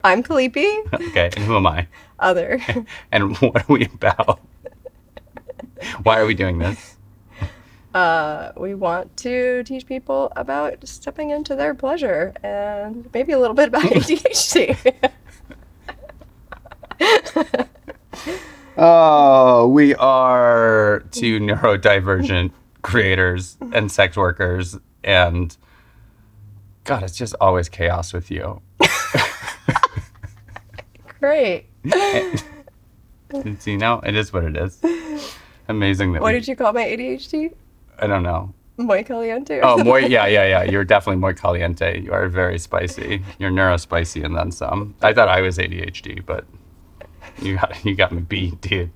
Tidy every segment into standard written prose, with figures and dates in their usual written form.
I'm Kolipi. Okay, and who am I? Othyr. And what are we about? Why are we doing this? We want to teach people about stepping into their pleasure and maybe a little bit about ADHD. Oh, we are two neurodivergent creators and sex workers, and God, it's just always chaos with you. Great. You know, it is what it is. Amazing that What did you call my ADHD? I don't know. Muy caliente? Oh, yeah. You're definitely muy caliente. You are very spicy. You're neurospicy and then some. I thought I was ADHD, but you got me beat, dude.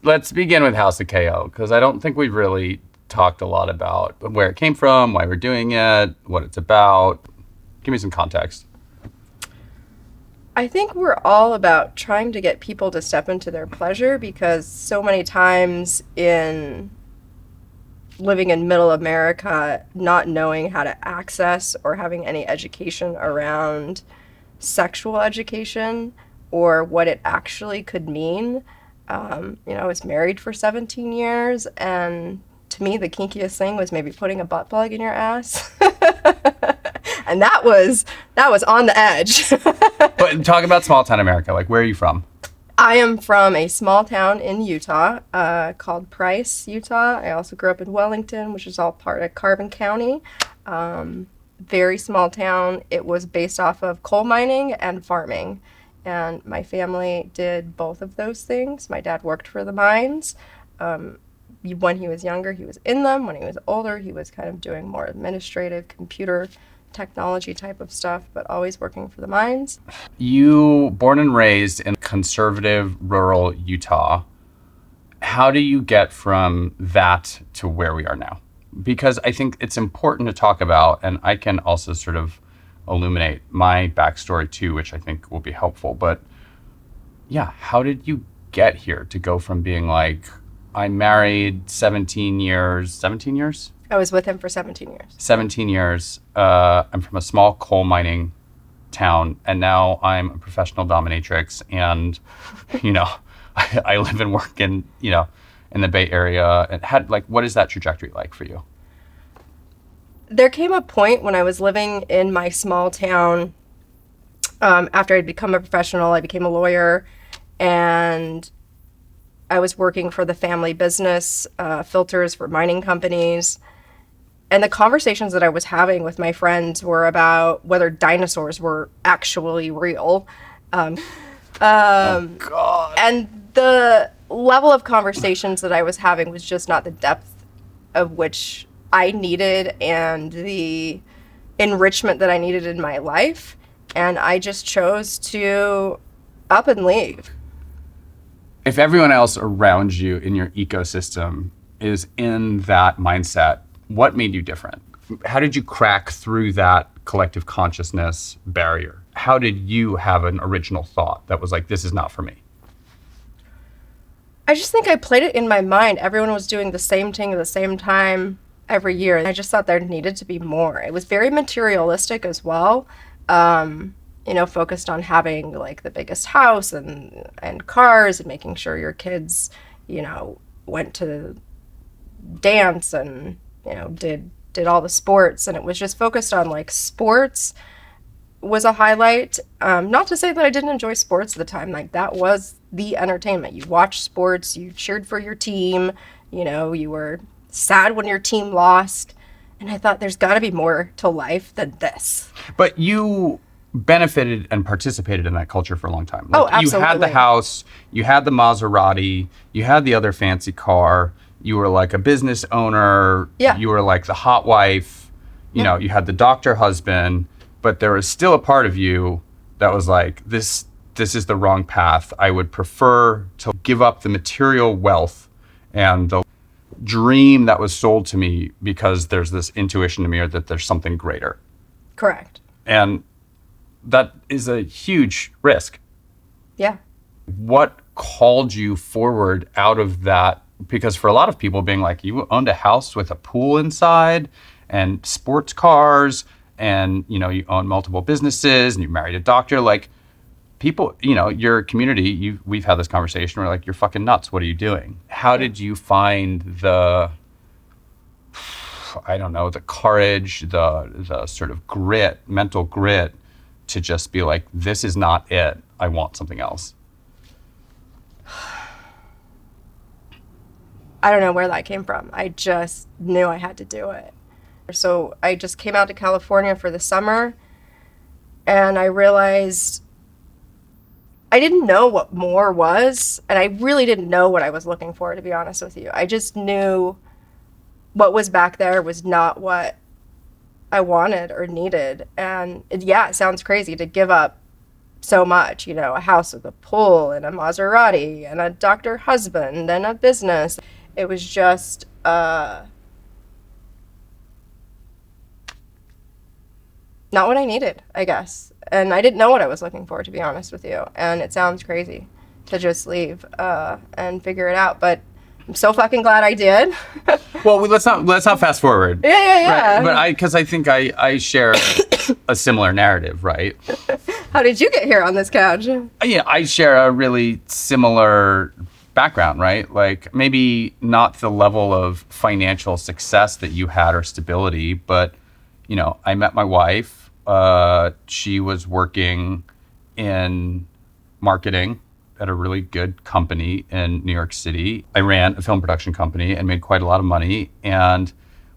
Let's begin with Haus, because I don't think we've really talked a lot about where it came from, why we're doing it, what it's about. Give me some context. I think we're all about trying to get people to step into their pleasure because so many times in living in middle America, not knowing how to access or having any education around sexual education or what it actually could mean. I was married for 17 years, and to me, the kinkiest thing was maybe putting a butt plug in your ass. And that was on the edge. But talk about small town America. Like, where are you from? I am from a small town in Utah called Price, Utah. I also grew up in Wellington, which is all part of Carbon County. Very small town. It was based off of coal mining and farming. And my family did both of those things. My dad worked for the mines. When he was younger, he was in them. When he was older, he was kind of doing more administrative computer technology type of stuff, but always working for the mines. You born and raised in conservative rural Utah. How do you get from that to where we are now? Because I think it's important to talk about, and I can also sort of illuminate my backstory too, which I think will be helpful. But yeah, how did you get here to go from being like, I'm married 17 years? I was with him for 17 years. 17 years. I'm from a small coal mining town, and now I'm a professional dominatrix. And, I live and work in the Bay Area. And what is that trajectory like for you? There came a point when I was living in my small town. After I'd become a professional, I became a lawyer, and I was working for the family business, filters for mining companies. And the conversations that I was having with my friends were about whether dinosaurs were actually real. Oh, God. And the level of conversations that I was having was just not the depth of which I needed and the enrichment that I needed in my life. And I just chose to up and leave. If everyone else around you in your ecosystem is in that mindset, what made you different? How did you crack through that collective consciousness barrier? How did you have an original thought that was like, this is not for me? I just think I played it in my mind. Everyone was doing the same thing at the same time every year. I just thought there needed to be more. It was very materialistic as well. Focused on having like the biggest house and cars and making sure your kids, went to dance and, did all the sports. And it was just focused on like sports was a highlight. Not to say that I didn't enjoy sports at the time. Like that was the entertainment. You watched sports, you cheered for your team, you were sad when your team lost. And I thought there's got to be more to life than this. But you benefited and participated in that culture for a long time. Oh, absolutely. You had the house, you had the Maserati, you had the other fancy car, you were like a business owner, yeah. You were like the hot wife, you had the doctor husband, but there was still a part of you that was like, this is the wrong path. I would prefer to give up the material wealth and the dream that was sold to me because there's this intuition to me or that there's something greater. Correct. And that is a huge risk. Yeah. What called you forward out of that? Because for a lot of people being like, you owned a house with a pool inside and sports cars and, you know, you own multiple businesses and you married a doctor, like people, you know, your community, we've had this conversation where like, you're fucking nuts. What are you doing? How did you find the, I don't know, the courage, the sort of grit, mental grit to just be like, this is not it. I want something else. I don't know where that came from. I just knew I had to do it. So I just came out to California for the summer, and I realized I didn't know what more was, and I really didn't know what I was looking for, to be honest with you. I just knew what was back there was not what I wanted or needed. And it sounds crazy to give up so much, you know, a house with a pool and a Maserati and a doctor husband and a business. It was just not what I needed, I guess. And I didn't know what I was looking for, to be honest with you. And it sounds crazy to just leave and figure it out. But I'm so fucking glad I did. Well, let's not fast forward. Yeah. Right? But because I think I share a similar narrative, right? How did you get here on this couch? Yeah, I share a really similar background, right? Like maybe not the level of financial success that you had or stability, but you know, I met my wife. She was working in marketing at a really good company in New York City. I ran a film production company and made quite a lot of money. And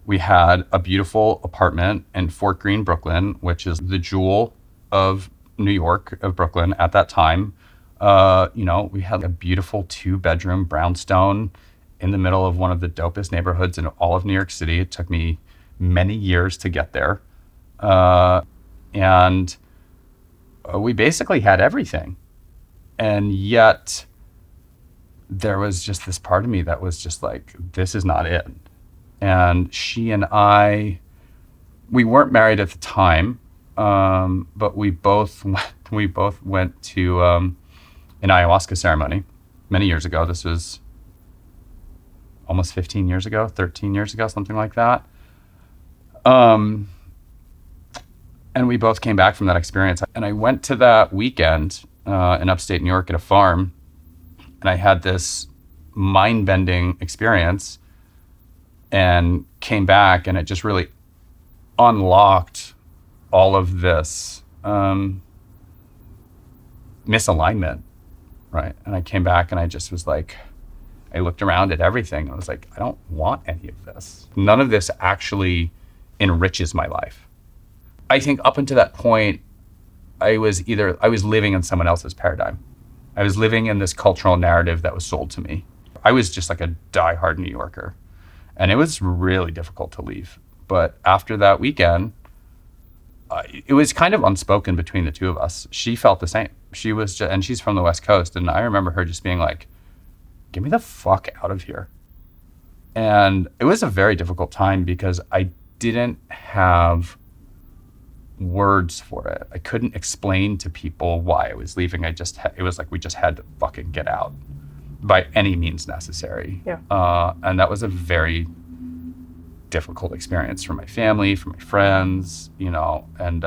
we had a beautiful apartment in Fort Greene, Brooklyn, which is the jewel of New York, of Brooklyn at that time. You know, we had a beautiful 2-bedroom brownstone in the middle of one of the dopest neighborhoods in all of New York City. It took me many years to get there. And we basically had everything. And yet there was just this part of me that was just like, this is not it. And she and we weren't married at the time, but we both went to an ayahuasca ceremony many years ago. This was almost 15 years ago, 13 years ago, something like that. And we both came back from that experience. And I went to that weekend in upstate New York at a farm, and I had this mind-bending experience and came back, and it just really unlocked all of this misalignment, right? And I came back and I just was like, I looked around at everything and I was like, I don't want any of this. None of this actually enriches my life. I think up until that point, I was living in someone else's paradigm. I was living in this cultural narrative that was sold to me. I was just like a diehard New Yorker, and it was really difficult to leave. But after that weekend, it was kind of unspoken between the two of us. She felt the same. And she's from the West Coast, and I remember her just being like, get me the fuck out of here. And it was a very difficult time because I didn't have words for it. I couldn't explain to people why I was leaving. It was like we just had to fucking get out by any means necessary. Yeah. And that was a very difficult experience for my family, for my friends, you know, and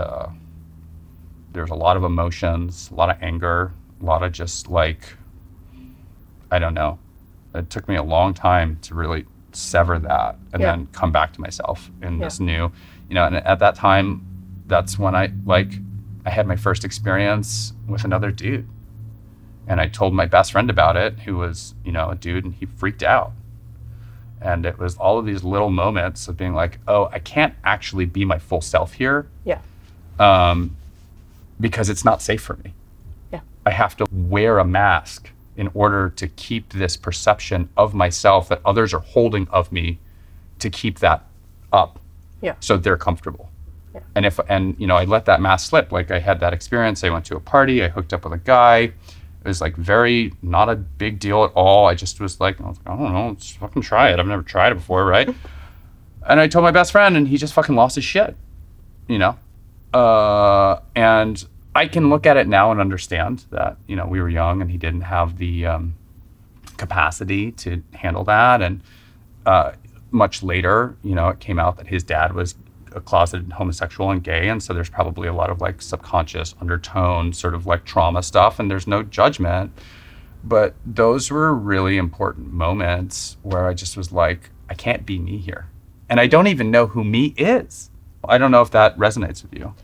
there's a lot of emotions, a lot of anger, a lot of just like, I don't know. It took me a long time to really sever that and then come back to myself in this new, you know, and at that time, that's when I had my first experience with another dude. And I told my best friend about it, who was, you know, a dude, and he freaked out. And it was all of these little moments of being like, oh, I can't actually be my full self here. Yeah. Because it's not safe for me. Yeah. I have to wear a mask in order to keep this perception of myself that others are holding of me, to keep that up. Yeah. So they're comfortable. Yeah. And you know, I let that mask slip. Like I had that experience. I went to a party. I hooked up with a guy. It was like not a big deal at all. I just was like, I don't know, let's fucking try it. I've never tried it before, right? And I told my best friend, and he just fucking lost his shit, you know? And I can look at it now and understand that, you know, we were young and he didn't have the capacity to handle that. And much later, you know, it came out that his dad was a closeted homosexual and gay, and so there's probably a lot of like subconscious undertone sort of like trauma stuff, and there's no judgment. But those were really important moments where I just was like, I can't be me here. And I don't even know who me is. I don't know if that resonates with you.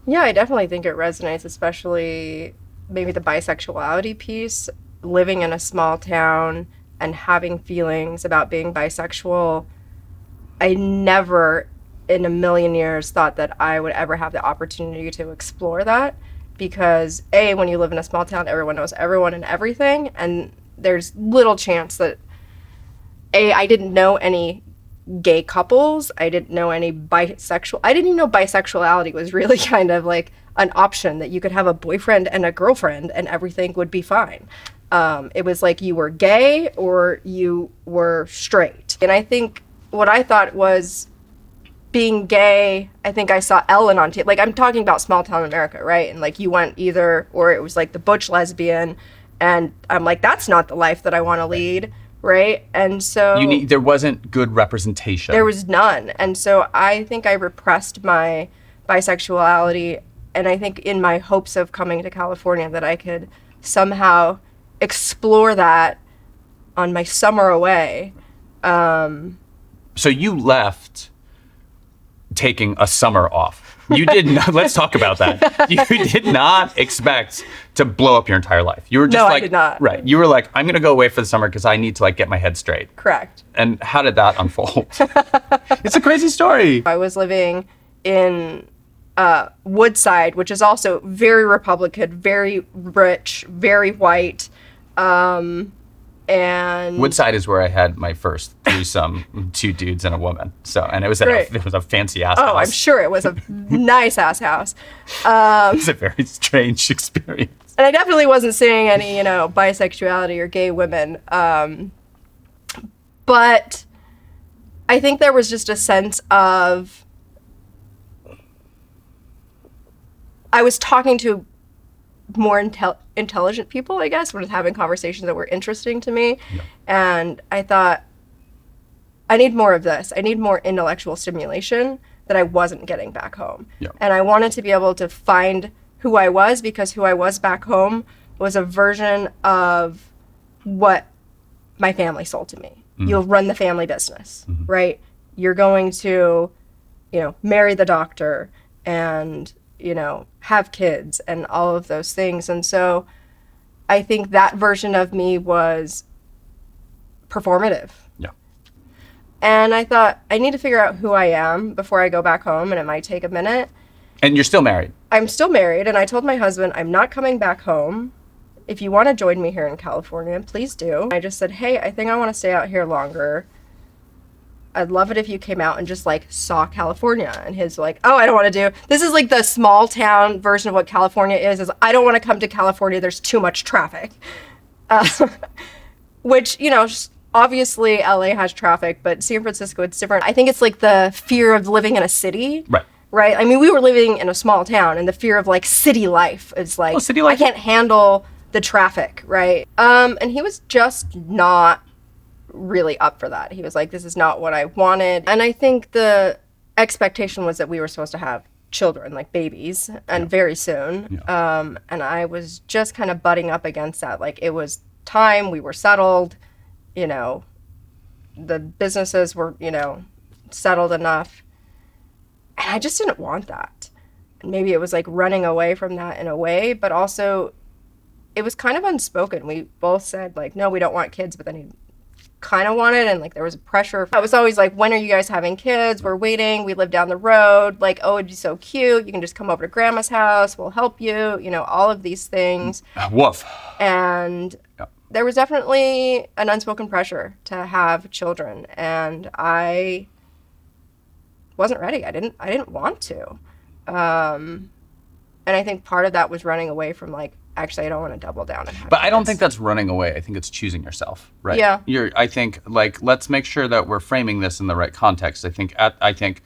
Yeah, I definitely think it resonates, especially maybe the bisexuality piece. Living in a small town and having feelings about being bisexual, I never in a million years thought that I would ever have the opportunity to explore that, because A, when you live in a small town, everyone knows everyone and everything, and there's little chance that I didn't know any gay couples. I didn't know any bisexual. I didn't even know bisexuality was really kind of like an option, that you could have a boyfriend and a girlfriend and everything would be fine. It was like you were gay or you were straight. And I think what I thought was being gay, I think I saw Ellen on TV. Like, I'm talking about small town America, right? And like you went either, or it was like the butch lesbian. And I'm like, that's not the life that I want to lead. Right. And so there wasn't good representation. There was none. And so I think I repressed my bisexuality. And I think in my hopes of coming to California that I could somehow explore that on my summer away. So you left taking a summer off. You did not, let's talk about that. You did not expect to blow up your entire life. You were just no, like, I did not. Right. You were like, I'm going to go away for the summer because I need to like get my head straight. Correct. And how did that unfold? It's a crazy story. I was living in Woodside, which is also very Republican, very rich, very white. And Woodside is where I had my first threesome, 2 dudes and a woman. So, and it was a fancy ass house. Oh, I'm sure it was a nice ass house. It was a very strange experience. And I definitely wasn't seeing any, bisexuality or gay women. But I think there was just a sense of, I was talking to more intelligent people, I guess, when I was having conversations that were interesting to me. Yeah. And I thought, I need more of this. I need more intellectual stimulation that I wasn't getting back home. Yeah. And I wanted to be able to find who I was, because who I was back home was a version of what my family sold to me. Mm-hmm. You'll run the family business, mm-hmm. right? You're going to, marry the doctor and, have kids and all of those things. And so I think that version of me was performative. Yeah. And I thought, I need to figure out who I am before I go back home, and it might take a minute. And you're still married? I'm still married, and I told my husband, I'm not coming back home. If you want to join me here in California, please do. I just said, hey, I think I want to stay out here longer. I'd love it if you came out and just like saw California. And his like, oh, I don't want to do, this is like the small town version of what California is I don't want to come to California. There's too much traffic. Which, obviously LA has traffic, but San Francisco, it's different. I think it's like the fear of living in a city. Right. Right. I mean, we were living in a small town, and the fear of like city life is like, city life. I can't handle the traffic. Right. And he was just not really up for that. He was like, this is not what I wanted. And I think the expectation was that we were supposed to have children, like babies, and very soon. Yeah. And I was just kind of butting up against that. Like, it was time, we were settled, the businesses were, settled enough. And I just didn't want that. And maybe it was like running away from that in a way, but also it was kind of unspoken. We both said like, no, we don't want kids, but then he kind of wanted, and like there was pressure. I was always like, when are you guys having kids? We're waiting. We live down the road. Like, oh, it'd be so cute. You can just come over to grandma's house. We'll help you. All of these things. Woof. And there was definitely an unspoken pressure to have children, and I wasn't ready. I didn't want to. And I think part of that was running away from like, actually, I don't want to double down and have But kids. I don't think that's running away. I think it's choosing yourself, right? Yeah. I think, like, let's make sure that we're framing this in the right context. I think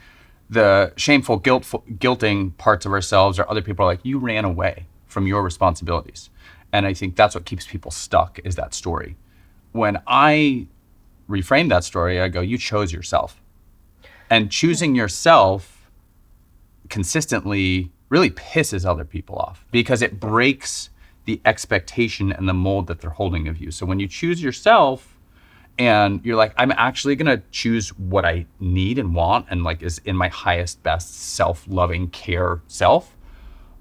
the shameful, guilting parts of ourselves or other people are like, you ran away from your responsibilities. And I think that's what keeps people stuck, is that story. When I reframe that story, I go, you chose yourself. And choosing yourself consistently really pisses other people off because it breaks the expectation and the mold that they're holding of you. So when you choose yourself and you're like, I'm actually gonna choose what I need and want and like is in my highest, best self-loving care self,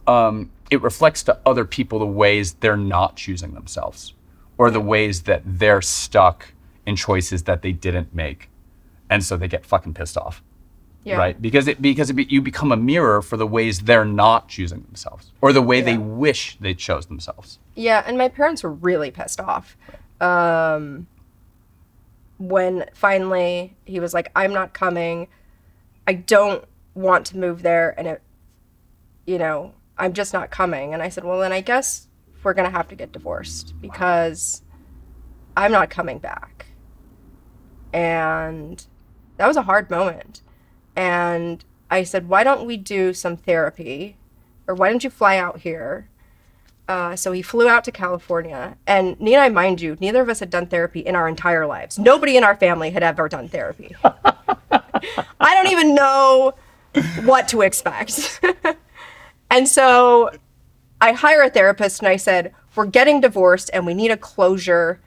it reflects to other people the ways they're not choosing themselves or the ways that they're stuck in choices that they didn't make. And so they get fucking pissed off. Yeah. Right? Because you become a mirror for the ways they're not choosing themselves or the way they wish they chose themselves. Yeah, and my parents were really pissed off. When finally he was like, I'm not coming. I don't want to move there. And I'm just not coming. And I said, well, then I guess we're going to have to get divorced because I'm not coming back. And that was a hard moment. And I said, why don't we do some therapy? Or why don't you fly out here? So he flew out to California. And Nina, I mind you, neither of us had done therapy in our entire lives. Nobody in our family had ever done therapy. I don't even know what to expect. And so I hire a therapist and I said, we're getting divorced and we need a closure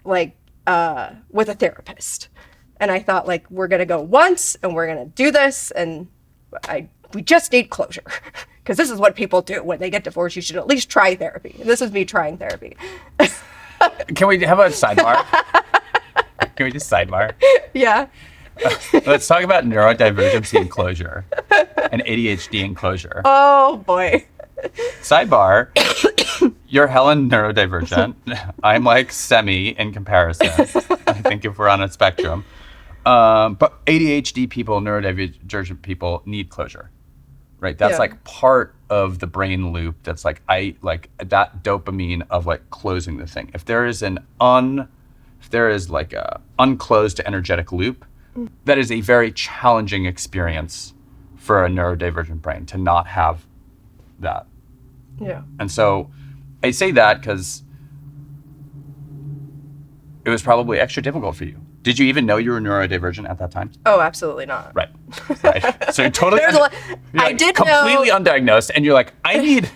with a therapist. And I thought, like, we're going to go once and we're going to do this. And we just need closure. Because this is what people do when they get divorced. You should at least try therapy. And this is me trying therapy. Can we have a sidebar? Can we just sidebar? Yeah. Let's talk about neurodivergency and closure and ADHD and closure. Oh, boy. Sidebar. You're hella neurodivergent. I'm like semi in comparison. I think if we're on a spectrum. But ADHD people, neurodivergent people need closure, right? That's like part of the brain loop. That's like, that dopamine of like closing the thing. If there is like a unclosed energetic loop, that is a very challenging experience for a neurodivergent brain to not have that. Yeah. And so I say that because it was probably extra difficult for you. Did you even know you were neurodivergent at that time? Oh, absolutely not. Right. So you're totally I did completely undiagnosed, and you're like, I need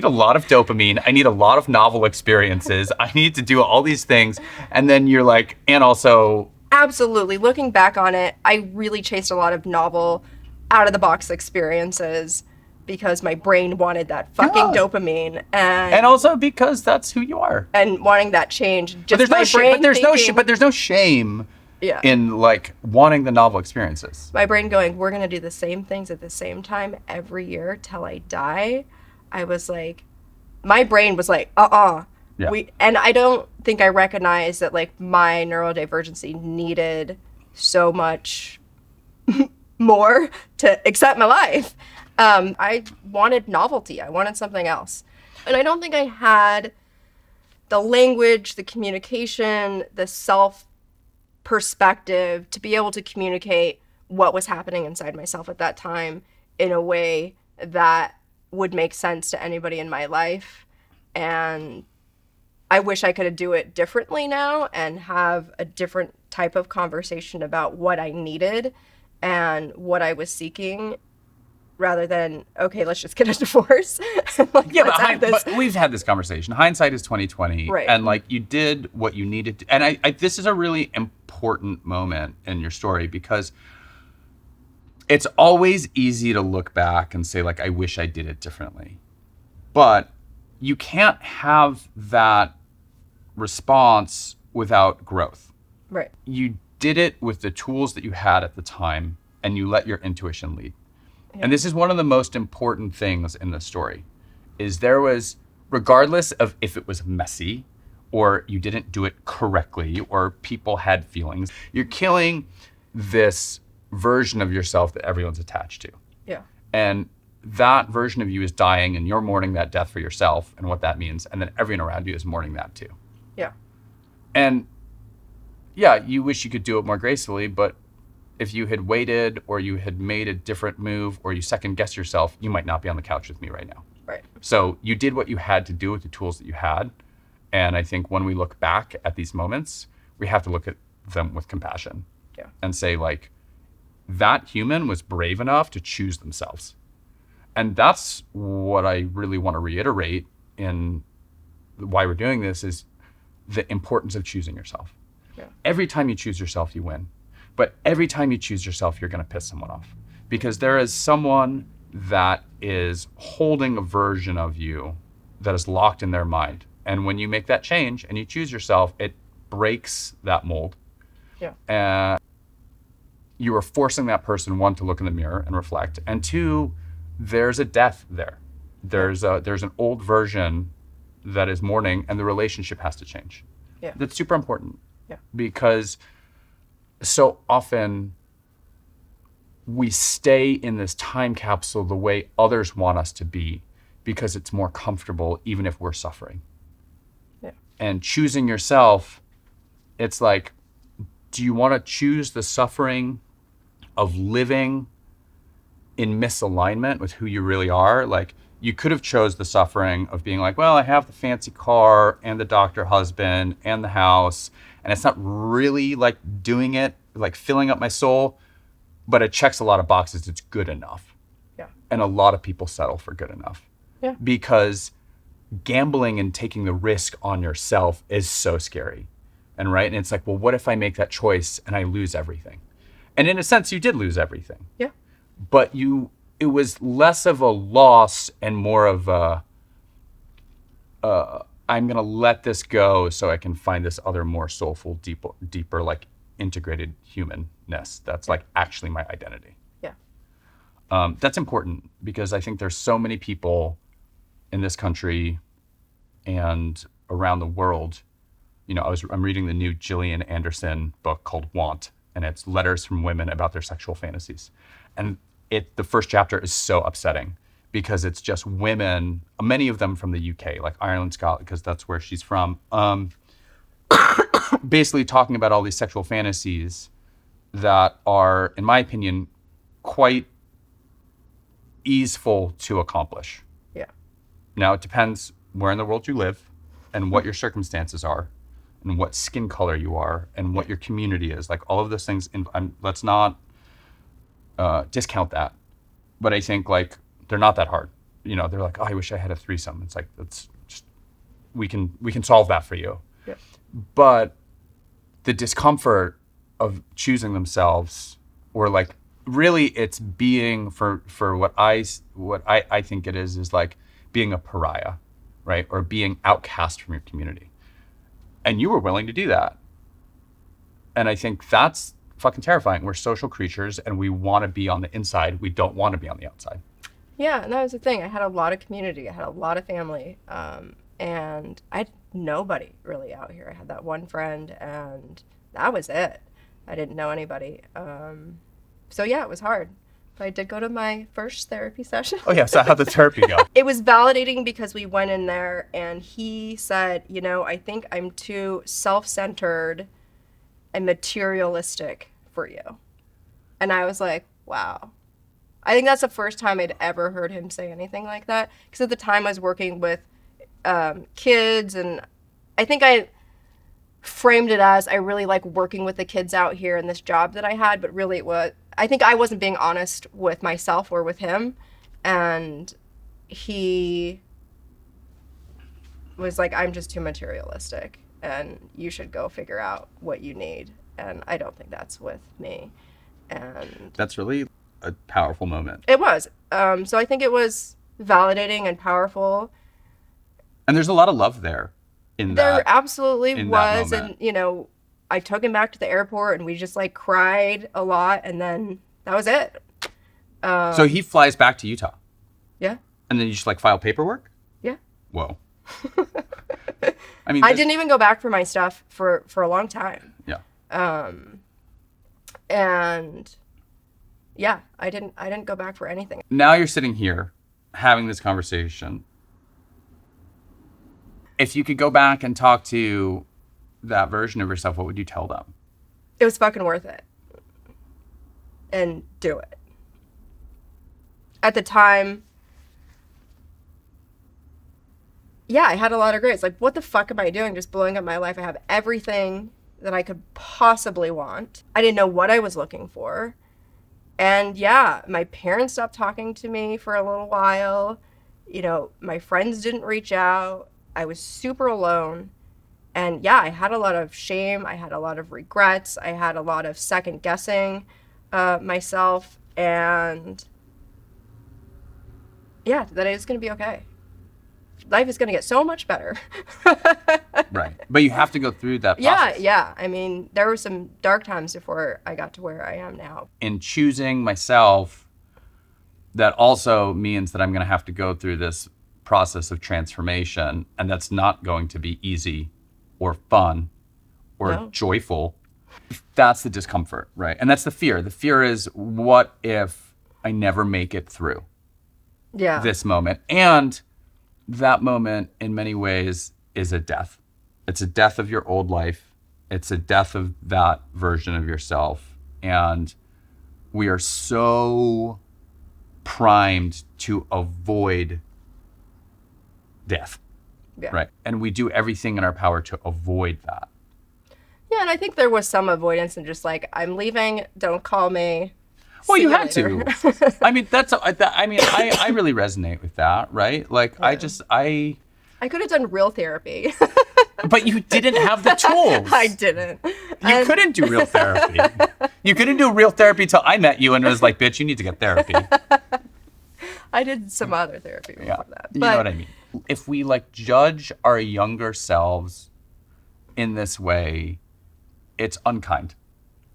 a lot of dopamine. I need a lot of novel experiences. I need to do all these things. And then you're like, and also... Absolutely. Looking back on it, I really chased a lot of novel, out-of-the-box experiences because my brain wanted that fucking dopamine. And also because that's who you are. And wanting that change. Just but there's no shame in like wanting the novel experiences. My brain going, we're going to do the same things at the same time every year till I die. I was like, my brain was like, Yeah. And I don't think I recognized that like my neurodivergency needed so much more to accept my life. I wanted novelty. I wanted something else. And I don't think I had the language, the communication, the self-perspective to be able to communicate what was happening inside myself at that time in a way that would make sense to anybody in my life. And I wish I could do it differently now and have a different type of conversation about what I needed and what I was seeking, rather than, okay, let's just get a divorce. But we've had this conversation. Hindsight is 20/20, right? And like you did what you needed to, and I this is a really important moment in your story because it's always easy to look back and say like, I wish I did it differently, but you can't have that response without growth. Right. You did it with the tools that you had at the time, and you let your intuition lead. Yeah. And this is one of the most important things in the story, is there was, regardless of if it was messy or you didn't do it correctly or people had feelings, you're killing this version of yourself that everyone's attached to. Yeah. And that version of you is dying and you're mourning that death for yourself and what that means. And then everyone around you is mourning that too. Yeah. And yeah, you wish you could do it more gracefully, but if you had waited or you had made a different move or you second guess yourself, you might not be on the couch with me right now. Right. So you did what you had to do with the tools that you had. And I think when we look back at these moments, we have to look at them with compassion. Yeah. And say like, that human was brave enough to choose themselves. And that's what I really want to reiterate in why we're doing this, is the importance of choosing yourself. Yeah. Every time you choose yourself, you win. But every time you choose yourself, you're going to piss someone off, because there is someone that is holding a version of you that is locked in their mind. And when you make that change and you choose yourself, it breaks that mold. Yeah. And you are forcing that person, one, to look in the mirror and reflect, and two, there's a death there. There's an old version that is mourning, and the relationship has to change. Yeah. That's super important. Yeah. Because so often we stay in this time capsule the way others want us to be, because it's more comfortable, even if we're suffering. Yeah. And choosing yourself, it's like, do you want to choose the suffering of living in misalignment with who you really are? Like, you could have chose the suffering of being like, well, I have the fancy car and the doctor husband and the house, and it's not really like doing it, like filling up my soul, but it checks a lot of boxes. It's good enough. Yeah. And a lot of people settle for good enough. Yeah. Because gambling and taking the risk on yourself is so scary. And right. And it's like, well, what if I make that choice and I lose everything? And in a sense, you did lose everything. Yeah. But it was less of a loss and more of a, I'm going to let this go so I can find this other more soulful, deeper, like integrated humanness. That's like actually my identity. Yeah. That's important, because I think there's so many people in this country and around the world. You know, I'm reading the new Gillian Anderson book called Want, and it's letters from women about their sexual fantasies. And the first chapter is so upsetting, because it's just women, many of them from the UK, like Ireland, Scotland, because that's where she's from, basically talking about all these sexual fantasies that are, in my opinion, quite easeful to accomplish. Yeah. Now, it depends where in the world you live and what your circumstances are and what skin color you are and what your community is. Like, all of those things, let's not discount that. But I think, like, they're not that hard. You know, they're like, oh, I wish I had a threesome. It's like, that's just, we can solve that for you. Yeah. But the discomfort of choosing themselves, or like, really it's being for what I think it is like being a pariah, right? Or being outcast from your community. And you were willing to do that. And I think that's fucking terrifying. We're social creatures and we want to be on the inside. We don't want to be on the outside. Yeah, and that was the thing. I had a lot of community. I had a lot of family. And I had nobody really out here. I had that one friend, and that was it. I didn't know anybody. So yeah, it was hard. But I did go to my first therapy session. Oh yeah, so how'd the therapy go? It was validating, because we went in there and he said, you know, I think I'm too self-centered and materialistic for you. And I was like, wow. I think that's the first time I'd ever heard him say anything like that. Because at the time I was working with kids, and I think I framed it as I really like working with the kids out here in this job that I had, but really I think I wasn't being honest with myself or with him. And he was like, I'm just too materialistic and you should go figure out what you need. And I don't think that's with me. And that's really a powerful moment. It was. So I think it was validating and powerful. And there's a lot of love there. There absolutely was. And, you know, I took him back to the airport and we just like cried a lot, and then that was it. So he flies back to Utah? Yeah. And then you just like file paperwork? Yeah. Whoa. I mean, I didn't even go back for my stuff for a long time. Yeah. And yeah, I didn't go back for anything. Now you're sitting here having this conversation. If you could go back and talk to that version of yourself, what would you tell them? It was fucking worth it. And do it. At the time, yeah, I had a lot of grades. Like, what the fuck am I doing? Just blowing up my life. I have everything that I could possibly want. I didn't know what I was looking for. And yeah, my parents stopped talking to me for a little while. You know, my friends didn't reach out. I was super alone. And yeah, I had a lot of shame. I had a lot of regrets. I had a lot of second guessing myself. And yeah, that it's going to be okay. Life is going to get so much better. Right. But you have to go through that process. Yeah. I mean, there were some dark times before I got to where I am now. In choosing myself, that also means that I'm going to have to go through this process of transformation, and that's not going to be easy or fun or joyful. That's the discomfort, right? And that's the fear. The fear is, what if I never make it through this moment? And that moment, in many ways, is a death. It's a death of your old life. It's a death of that version of yourself. And we are so primed to avoid death, right? And we do everything in our power to avoid that. Yeah, and I think there was some avoidance and just like, I'm leaving, don't call me. Well, you had to. I mean, I really resonate with that, right? Like, I could have done real therapy. But you didn't have the tools. I didn't. You couldn't do real therapy. You couldn't do real therapy till I met you and it was like, bitch, you need to get therapy. I did some other therapy before that. You know what I mean? If we like judge our younger selves in this way, it's unkind.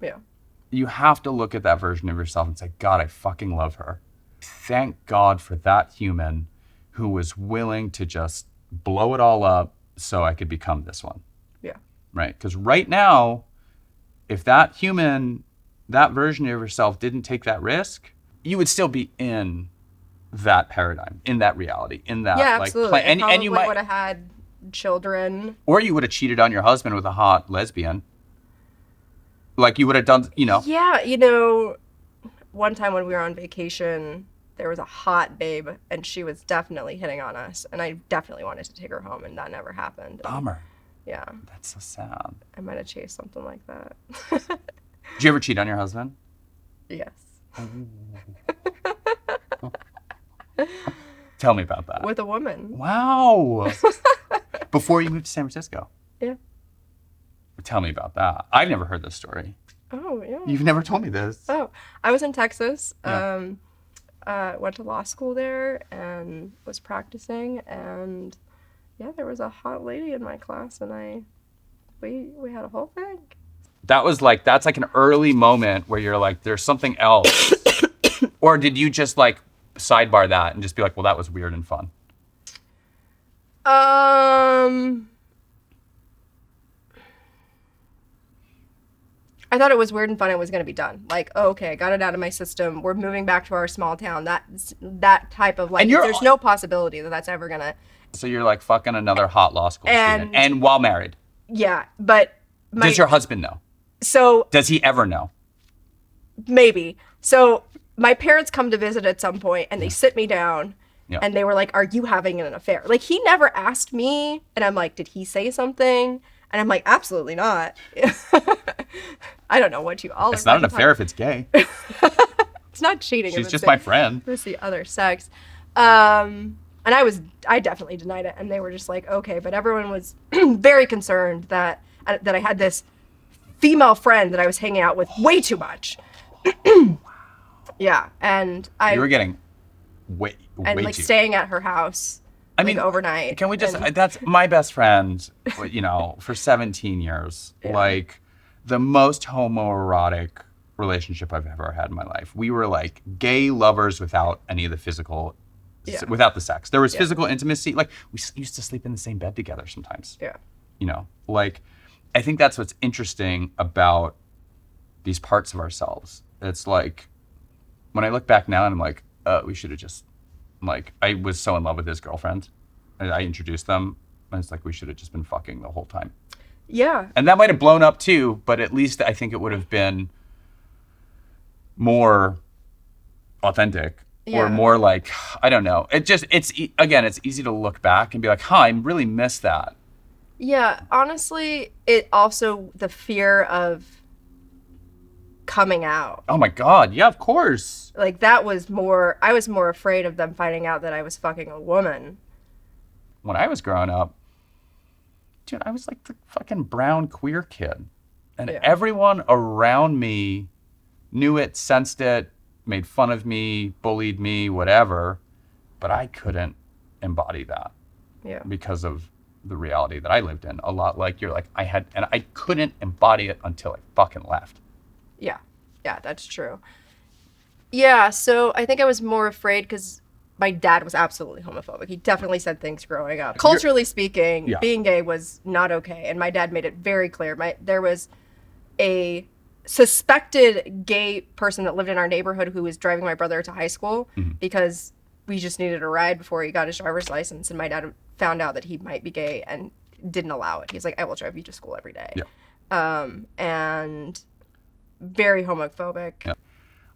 Yeah. You have to look at that version of yourself and say, God, I fucking love her. Thank God for that human who was willing to just blow it all up so I could become this one. Yeah. Right? Because right now, if that human, that version of yourself didn't take that risk, you would still be in that paradigm, in that reality, in that absolutely. Like plan. And you would have had children. Or you would have cheated on your husband with a hot lesbian. Like you would have done, Yeah, one time when we were on vacation, there was a hot babe and she was definitely hitting on us. And I definitely wanted to take her home and that never happened. Bummer. Yeah. That's so sad. I might have chased something like that. Did you ever cheat on your husband? Yes. Tell me about that. With a woman. Wow. Before you moved to San Francisco? Yeah. Tell me about that. I've never heard this story. Oh, yeah. You've never told me this. Oh, I was in Texas. Yeah. Went to law school there and was practicing. And yeah, there was a hot lady in my class and we had a whole thing. That's like an early moment where you're like, there's something else. Or did you just like sidebar that and just be like, well, that was weird and fun? I thought it was weird and fun. It was going to be done. Like, oh, okay, I got it out of my system. We're moving back to our small town. That type of like, there's no possibility that that's ever going to. So you're like fucking another hot law school student and while married. Yeah, but. Does your husband know? So. Does he ever know? Maybe. So my parents come to visit at some point and they sit me down and they were like, are you having an affair? Like, he never asked me. And I'm like, did he say something? And I'm like, absolutely not. I don't know what you all It's not an affair if it's gay. It's not cheating. She's just my friend. It's the other sex. And I definitely denied it. And they were just like, okay. But everyone was very concerned that I had this female friend that I was hanging out with way too much. Yeah. And you were getting way like too. Staying at her house. I mean, overnight. Can we just, that's my best friend, for 17 years. Yeah. Like, the most homoerotic relationship I've ever had in my life. We were like gay lovers without any of the physical, without the sex. There was physical intimacy. Like, we used to sleep in the same bed together sometimes. Yeah. Like, I think that's what's interesting about these parts of ourselves. It's like, when I look back now and I'm like, we should have just, like, I was so in love with his girlfriend. And I introduced them. And it's like, we should have just been fucking the whole time. Yeah. And that might have blown up too, but at least I think it would have been more authentic or more like, I don't know. It's easy to look back and be like, I really miss that. Yeah. Honestly, it also, the fear of coming out. Oh my God. Yeah, of course. Like, I was more afraid of them finding out that I was fucking a woman. When I was growing up, dude, I was like the fucking brown queer kid. And everyone around me knew it, sensed it, made fun of me, bullied me, whatever. But I couldn't embody that because of the reality that I lived in. A lot like you're like, and I couldn't embody it until I fucking left. Yeah. Yeah, that's true. Yeah, so I think I was more afraid because my dad was absolutely homophobic. He definitely said things growing up. Culturally speaking, being gay was not okay. And my dad made it very clear. There was a suspected gay person that lived in our neighborhood who was driving my brother to high school because we just needed a ride before he got his driver's license. And my dad found out that he might be gay and didn't allow it. He's like, I will drive you to school every day. Yeah. And very homophobic. Yeah.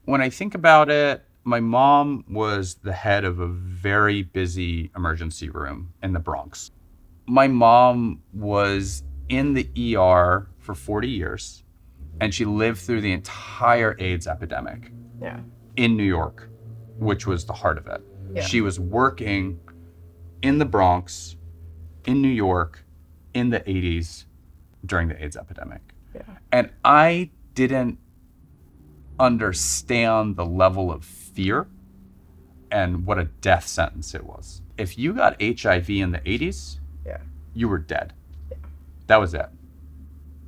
When I think about it, my mom was the head of a very busy emergency room in the Bronx. My mom was in the ER for 40 years, and she lived through the entire AIDS epidemic in New York, which was the heart of it. Yeah. She was working in the Bronx, in New York, in the 80s during the AIDS epidemic. Yeah. And I didn't understand the level of fear and what a death sentence it was. If you got HIV in the 80s, you were dead. Yeah. That was it.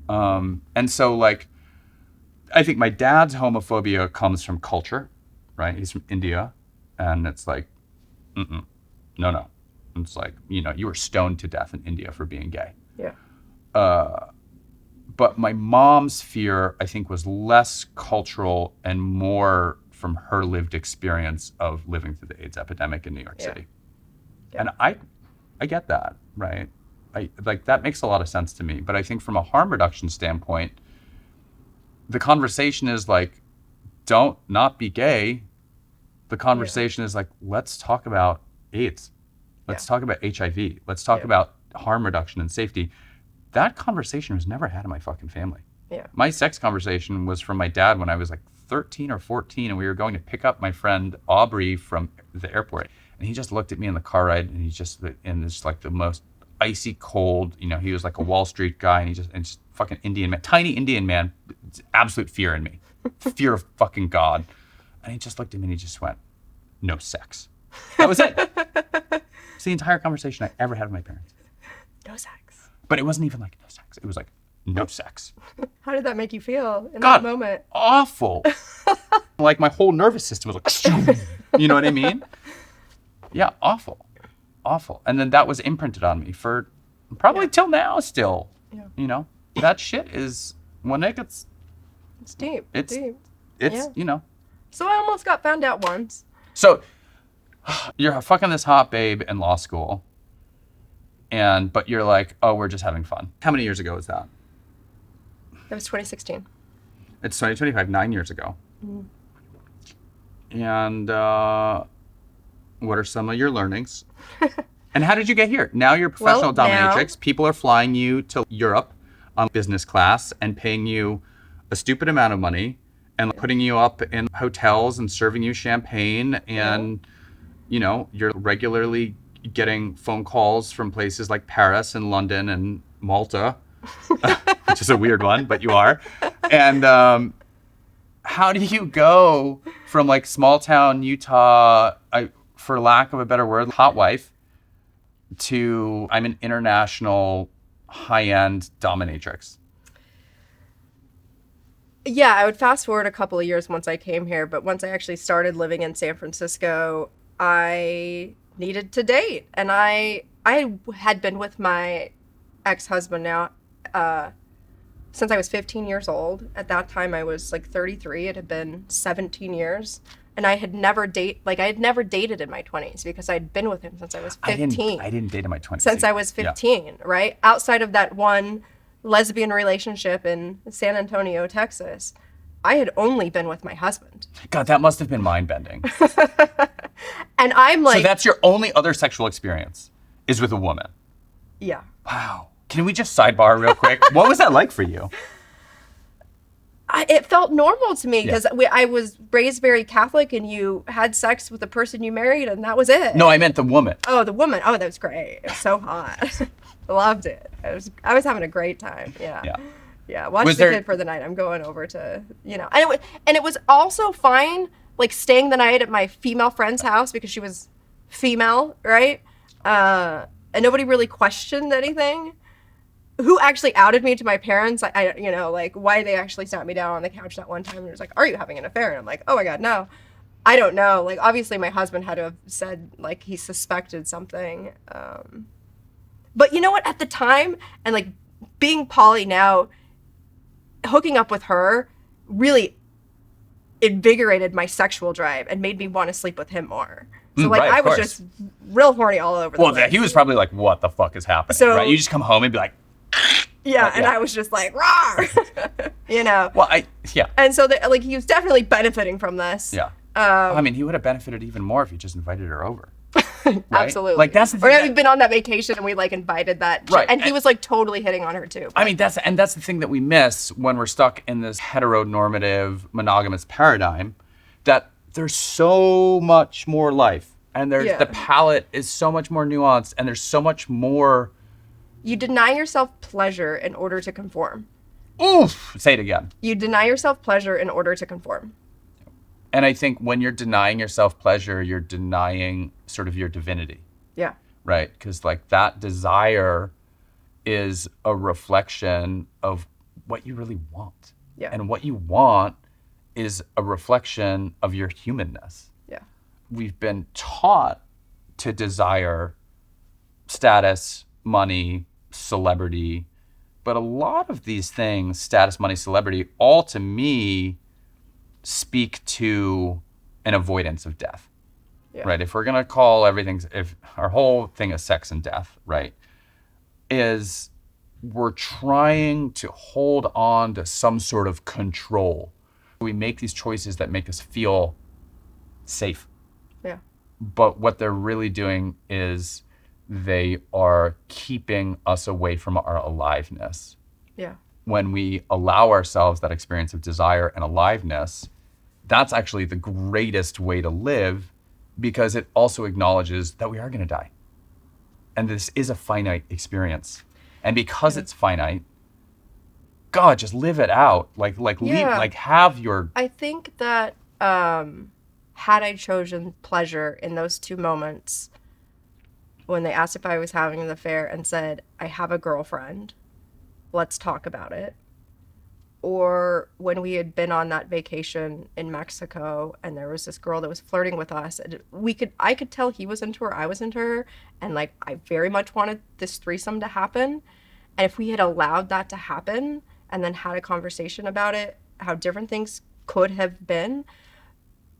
And so, like, I think my dad's homophobia comes from culture, right? He's from India, and it's like, no. And it's like, you were stoned to death in India for being gay. Yeah. But my mom's fear, I think, was less cultural and more from her lived experience of living through the AIDS epidemic in New York City. Yeah. And I get that, right? That makes a lot of sense to me. But I think from a harm reduction standpoint, the conversation is like, don't not be gay. The conversation is like, let's talk about AIDS. Let's talk about HIV. Let's talk about harm reduction and safety. That conversation was never had in my fucking family. Yeah. My sex conversation was from my dad when I was like 13 or 14, and we were going to pick up my friend Aubrey from the airport. And he just looked at me in the car ride, and he's just in this like the most icy cold, he was like a Wall Street guy, and just fucking Indian man, tiny Indian man, absolute fear in me, fear of fucking God. And he just looked at me and he just went, no sex. That was it. It's the entire conversation I ever had with my parents. No sex. But it wasn't even like no sex. It was like no sex. How did that make you feel in that moment? Awful. Like my whole nervous system was like, you know what I mean? Yeah, awful. And then that was imprinted on me for probably till now still. Yeah. That shit is, when it gets... It's deep. It's deep. So I almost got found out once. So you're fucking this hot babe in law school. But you're like, oh, we're just having fun. How many years ago was that? That was 2016. It's 2025, 9 years ago. Mm-hmm. And what are some of your learnings? And how did you get here? Now you're a professional dominatrix. People are flying you to Europe on business class and paying you a stupid amount of money and putting you up in hotels and serving you champagne. And, you're regularly getting phone calls from places like Paris and London and Malta, which is a weird one, but you are. And how do you go from like small town Utah, for lack of a better word, hot wife, to I'm an international high-end dominatrix? Yeah, I would fast forward a couple of years once I came here, but once I actually started living in San Francisco, I needed to date. And I had been with my ex-husband now since I was 15 years old. At that time, I was like 33. It had been 17 years. And I had never dated in my 20s because I'd been with him since I was 15. I didn't date in my 20s. Since I was 15, right? Outside of that one lesbian relationship in San Antonio, Texas, I had only been with my husband. God, that must have been mind-bending. And I'm like... So that's your only other sexual experience is with a woman? Yeah. Wow. Can we just sidebar real quick? What was that like for you? It felt normal to me because I was raised very Catholic, and you had sex with the person you married, and that was it. No, I meant the woman. Oh, the woman. Oh, that was great. It was so hot. Loved it. I was having a great time. Yeah. Watch the kid for the night. I'm going over to, and it was also fine, like staying the night at my female friend's house because she was female, right? And nobody really questioned anything. Who actually outed me to my parents? Like why they actually sat me down on the couch that one time and was like, "Are you having an affair?" And I'm like, "Oh my God, no." I don't know. Like obviously my husband had to have said like he suspected something. But you know what? At the time, and like being poly now, hooking up with her really invigorated my sexual drive and made me want to sleep with him more. So like I was just real horny all over the place. Well, he was probably like, "What the fuck is happening?" So, right? You just come home and be like, and I was just like, "Rawr!" Well, And so like he was definitely benefiting from this. Yeah. I mean, he would have benefited even more if he just invited her over. Right? Absolutely. Like that's the thing. Or we've been on that vacation and we like invited that. Right. And he was like totally hitting on her too. But. I mean, that's the thing that we miss when we're stuck in this heteronormative monogamous paradigm, that there's so much more life, and the palette is so much more nuanced, and there's so much more. You deny yourself pleasure in order to conform. Oof! Say it again. You deny yourself pleasure in order to conform. And I think when you're denying yourself pleasure, you're denying sort of your divinity. Yeah. Right? Because like that desire is a reflection of what you really want. Yeah. And what you want is a reflection of your humanness. Yeah. We've been taught to desire status, money, celebrity, but a lot of these things, status, money, celebrity, all to me speak to an avoidance of death. Yeah. Right? If we're gonna call if our whole thing is sex and death, right, is we're trying to hold on to some sort of control. We make these choices that make us feel safe. Yeah. But what they're really doing is they are keeping us away from our aliveness. Yeah. When we allow ourselves that experience of desire and aliveness, that's actually the greatest way to live, because it also acknowledges that we are going to die. And this is a finite experience. And because it's finite, God, just live it out. Leave, have your... I think that had I chosen pleasure in those two moments, when they asked if I was having an affair and said, "I have a girlfriend, let's talk about it," or when we had been on that vacation in Mexico and there was this girl that was flirting with us, and I could tell he was into her, I was into her, and like I very much wanted this threesome to happen. And if we had allowed that to happen and then had a conversation about it, how different things could have been.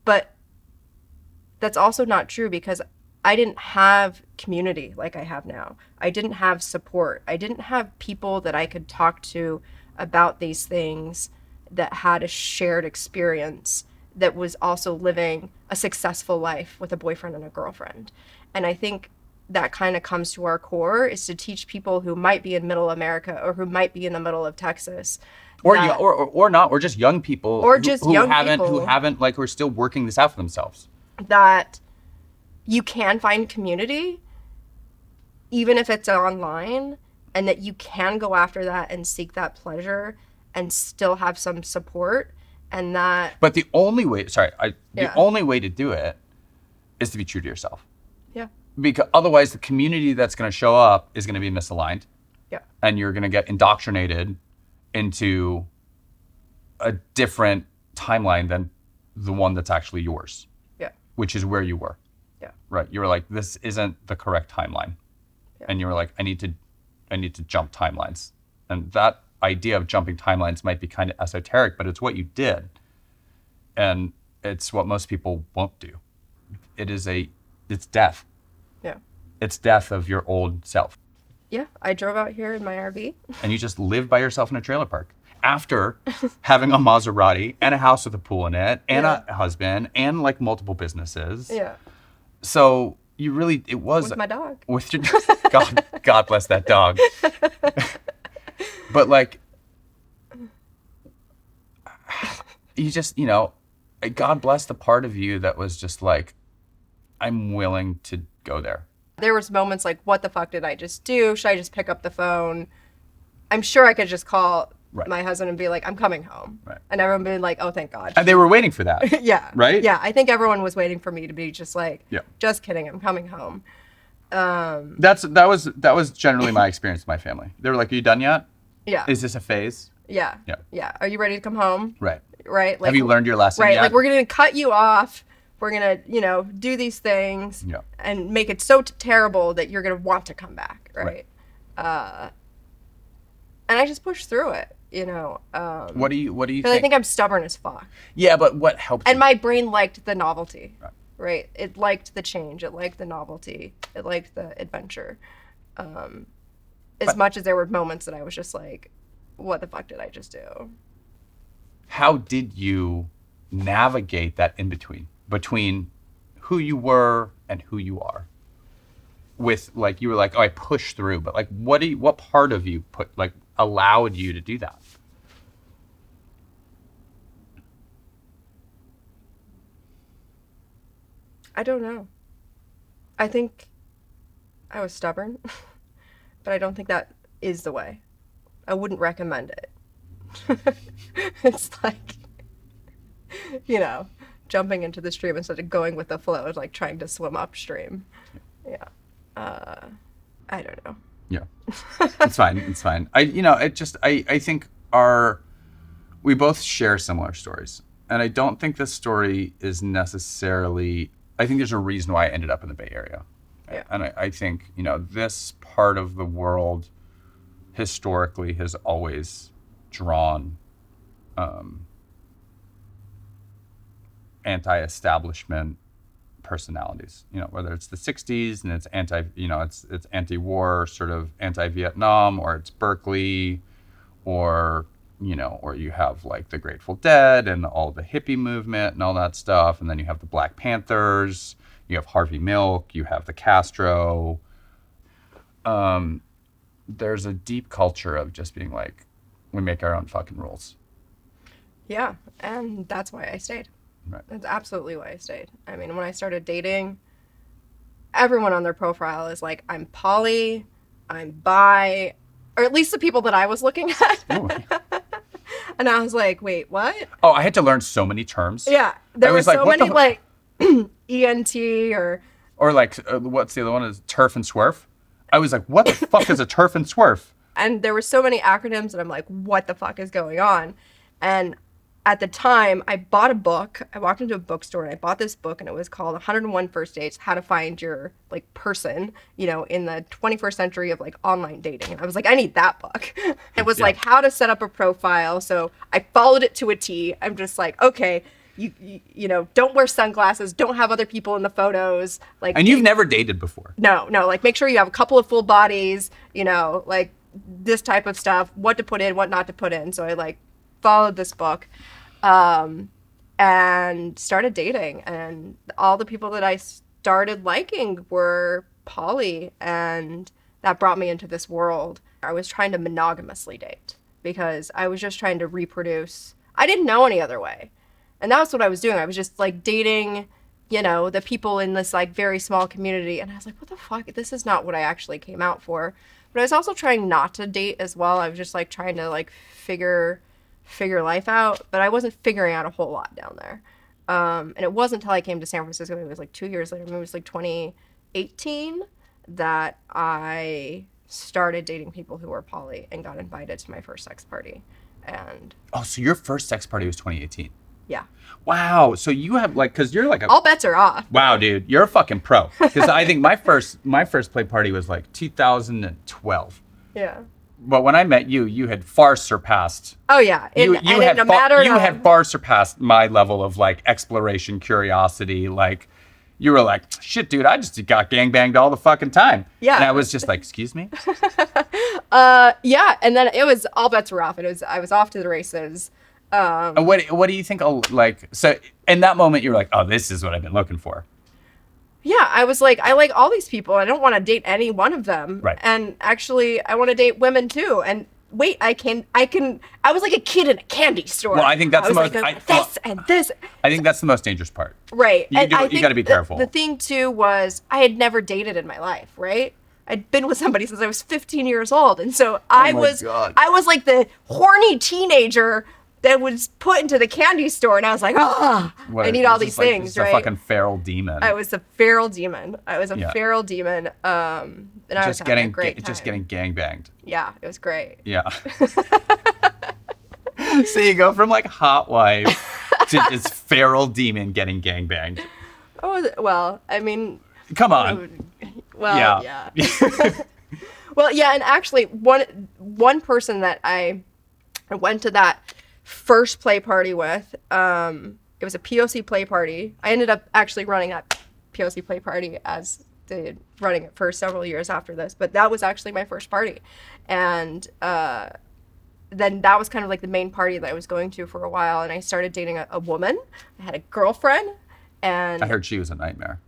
But that's also not true, because I didn't have community like I have now. I didn't have support. I didn't have people that I could talk to about these things that had a shared experience that was also living a successful life with a boyfriend and a girlfriend. And I think that kind of comes to our core, is to teach people who might be in middle America or who might be in the middle of Texas. Or not, or just young people. Or just who young haven't, people. Who are still working this out for themselves. That you can find community, even if it's online, and that you can go after that and seek that pleasure and still have some support. And that... But the only way, the only way to do it is to be true to yourself. Yeah. Because otherwise the community that's going to show up is going to be misaligned. Yeah. And you're going to get indoctrinated into a different timeline than the one that's actually yours. Yeah. Which is where you were. Yeah. Right. You were like, this isn't the correct timeline. Yeah. And you were like, I need to jump timelines. And that idea of jumping timelines might be kind of esoteric, but it's what you did. And it's what most people won't do. It's death. Yeah. It's death of your old self. Yeah. I drove out here in my RV. And you just live by yourself in a trailer park after having a Maserati and a house with a pool in it and a husband and like multiple businesses. Yeah. So you really, it was... With my dog. With your... God bless that dog. But like, you just, God bless the part of you that was just like, I'm willing to go there. There was moments like, what the fuck did I just do? Should I just pick up the phone? I'm sure I could just call my husband and be like, I'm coming home. Right. And everyone would be like, oh, thank God. And they were waiting for that. Yeah. Right? Yeah. I think everyone was waiting for me to be just like, yeah. Just kidding. I'm coming home. That was generally my experience with my family. They were like, are you done yet? Yeah. Is this a phase? Yeah. Yeah. Yeah. Are you ready to come home? Right. Right. Like, have you learned your lesson right, yet? Like, we're going to cut you off. We're going to, do these things and make it so terrible that you're going to want to come back. Right. And I just pushed through it, What do you think? I think I'm stubborn as fuck. Yeah, but what helped And you? my brain liked the novelty. Right. It liked the change. It liked the novelty. It liked the adventure. As much as there were moments that I was just like, what the fuck did I just do? How did you navigate that in between who you were and who you are? With like, you were like, oh, I pushed through, but like, what part of you allowed you to do that? I don't know. I think I was stubborn, but I don't think that is the way. I wouldn't recommend it. It's like, jumping into the stream instead of going with the flow, like trying to swim upstream. Yeah. I don't know. Yeah. It's fine. It's fine. I think we both share similar stories. And I don't think this story is necessarily, I think there's a reason why I ended up in the Bay Area. Yeah. And I think, this part of the world historically has always drawn anti-establishment personalities, whether it's the 60s and it's it's anti-war, sort of anti-Vietnam, or it's Berkeley, or you have like the Grateful Dead and all the hippie movement and all that stuff. And then you have the Black Panthers, you have Harvey Milk, you have the Castro. There's a deep culture of just being like, we make our own fucking rules. Yeah, and that's why I stayed. Right. That's absolutely why I stayed. I mean, when I started dating, everyone on their profile is like, I'm poly, I'm bi, or at least the people that I was looking at. Ooh. And I was like, wait, what? Oh, I had to learn so many terms. Yeah, there were so many like ENT or like, what's the other one? Is turf and swerf? I was like, what the fuck is a turf and swerf? And there were so many acronyms and I'm like, what the fuck is going on? And at the time, I bought a book. I walked into a bookstore and I bought this book, and it was called 101 First Dates, How to Find Your like person, in the 21st century of like online dating. And I was like, I need that book. It was like how to set up a profile. So I followed it to a T. I'm just like, okay, you don't wear sunglasses, don't have other people in the photos. Like, and you've never dated before. No, like make sure you have a couple of full bodies, like this type of stuff, what to put in, what not to put in. So I like followed this book. And started dating, and all the people that I started liking were poly, and that brought me into this world. I was trying to monogamously date because I was just trying to reproduce. I didn't know any other way, and that's what I was doing. I was just like dating, the people in this like very small community, and I was like, what the fuck? This is not what I actually came out for. But I was also trying not to date as well. I was just like trying to like figure life out, but I wasn't figuring out a whole lot down there. And it wasn't until I came to San Francisco, it was like 2 years later, maybe it was like 2018, that I started dating people who were poly and got invited to my first sex party. And so your first sex party was 2018? Yeah. Wow. So you have like, cause you're like all bets are off. Wow, dude, you're a fucking pro. Cause I think my first play party was like 2012. Yeah. But when I met you, you had far surpassed. Oh yeah, you had far surpassed my level of like exploration, curiosity. Like, you were like, shit, dude, I just got gangbanged all the fucking time. Yeah, and I was just like, excuse me. Yeah, and then it was all bets were off. I was off to the races. What do you think? Like, so in that moment, you were like, oh, this is what I've been looking for. Yeah, I was like, I like all these people. I don't want to date any one of them. Right. And actually, I want to date women too. And wait, I was like a kid in a candy store. Well, I think that's the most, this and this. I think that's the most dangerous part. Right. You got to be careful. The thing too was I had never dated in my life, right? I'd been with somebody since I was 15 years old. And so I was like the horny teenager that was put into the candy store, and I was like, I need all these things, right? A fucking feral demon. I was a feral demon. Feral demon. And I was having a great time. Just getting gangbanged. Yeah, it was great. Yeah. So you go from like hot wife to this feral demon getting gangbanged. Oh, well, I mean. Come on. Well, yeah. Well, yeah, and actually, one person that I went to that first play party with, it was a POC play party. I ended up actually running that POC play party as running it for several years after this, but that was actually my first party. And then that was kind of like the main party that I was going to for a while, and I started dating a woman. I had a girlfriend, and I heard she was a nightmare.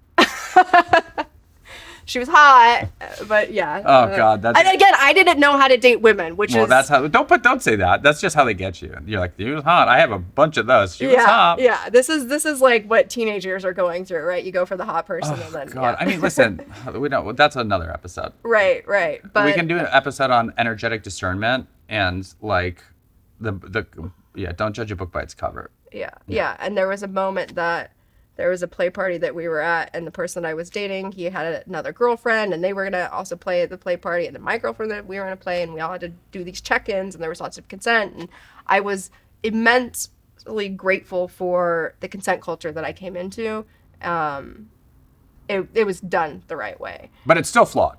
She was hot, but yeah. Oh God, and again, I didn't know how to date women, that's how. Don't say that. That's just how they get you. You're like, she was hot. I have a bunch of those. She was hot. Yeah, this is like what teenagers are going through, right? You go for the hot person, and then. God, I mean, listen, we don't. That's another episode. Right. But we can do an episode on energetic discernment and like don't judge a book by its cover. Yeah. And there was a moment that there was a play party that we were at, and the person I was dating, he had another girlfriend, and they were going to also play at the play party, and then my girlfriend that we were going to play, and we all had to do these check-ins, and there was lots of consent, and I was immensely grateful for the consent culture that I came into. It was done the right way. But it's still flawed.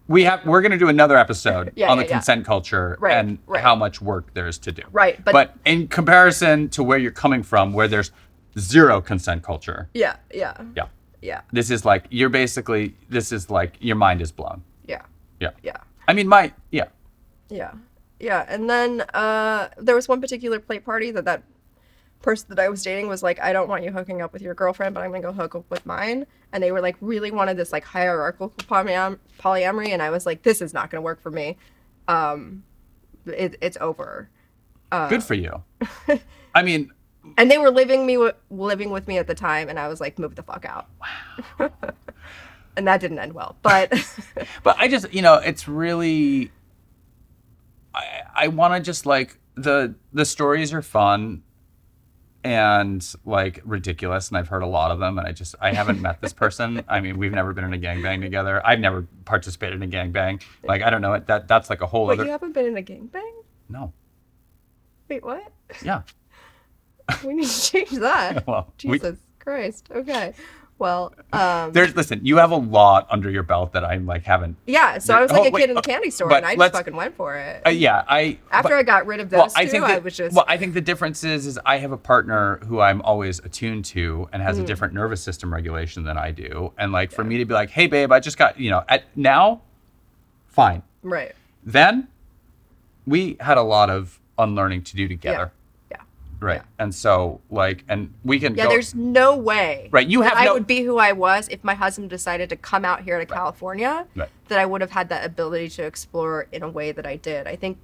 We're going to do another episode on the consent culture and how much work there is to do. Right. But in comparison to where you're coming from, where there's zero consent culture. Yeah. This is like your mind is blown. Yeah. I mean, Yeah. And then there was one particular play party that person that I was dating was like, I don't want you hooking up with your girlfriend, but I'm gonna go hook up with mine. And they were like really wanted this like hierarchical polyamory, and I was like, this is not gonna work for me. It's over. Good for you. I mean. And they were living with me at the time, and I was like, move the fuck out. Wow. And that didn't end well, but. But I just, it's really. I want to just like the stories are fun. And like ridiculous, and I've heard a lot of them, and I haven't met this person. I mean, we've never been in a gangbang together. I've never participated in a gangbang. Like, I don't know, that's like a whole other. You haven't been in a gangbang? No. Wait, what? Yeah. We need to change that. Well, Jesus Christ. Okay. Well, listen, you have a lot under your belt that I'm like haven't. Yeah, so I was like a kid in the candy store, and I just fucking went for it. After I got rid of those two, I was just. Well, I think the difference is I have a partner who I'm always attuned to and has a different nervous system regulation than I do, and like for me to be like, hey babe, I just got now, fine. Right. Then, we had a lot of unlearning to do together. Yeah. Right. Yeah. And so and we can go. There's no way. Right. I would be who I was if my husband decided to come out here to California, that I would have had that ability to explore in a way that I did. I think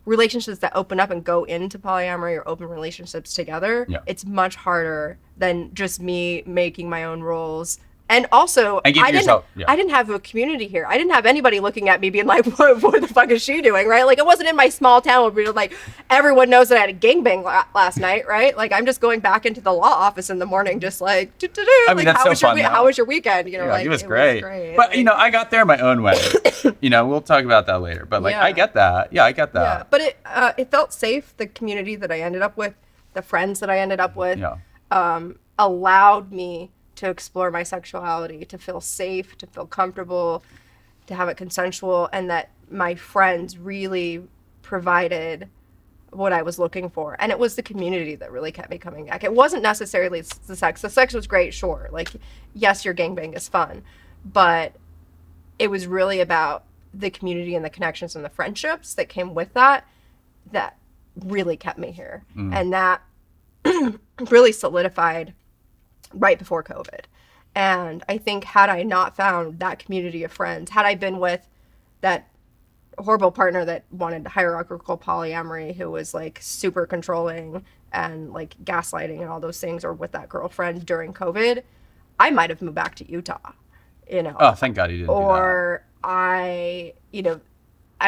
relationships that open up and go into polyamory or open relationships together, it's much harder than just me making my own rules. And also, I didn't have a community here. I didn't have anybody looking at me being like, what the fuck is she doing, right? Like, it wasn't in my small town where people like, everyone knows that I had a gangbang last night, right? Like, I'm just going back into the law office in the morning, just like, I mean, that's so fun. How was your weekend? It was great. But, I got there my own way. We'll talk about that later. But, I get that. Yeah, I get that. Yeah, but it felt safe. The community that I ended up with, the friends that I ended up with, allowed me to explore my sexuality, to feel safe, to feel comfortable, to have it consensual, and that my friends really provided what I was looking for. And it was the community that really kept me coming back. It wasn't necessarily the sex. The sex was great, sure. Like, yes, your gangbang is fun, but it was really about the community and the connections and the friendships that came with that really kept me here. And that really solidified right before COVID. And I think had I not found that community of friends, had I been with that horrible partner that wanted hierarchical polyamory, who was like super controlling and like gaslighting and all those things, or with that girlfriend during COVID, I might have moved back to Utah, you know. Oh, thank God you didn't do that. Or I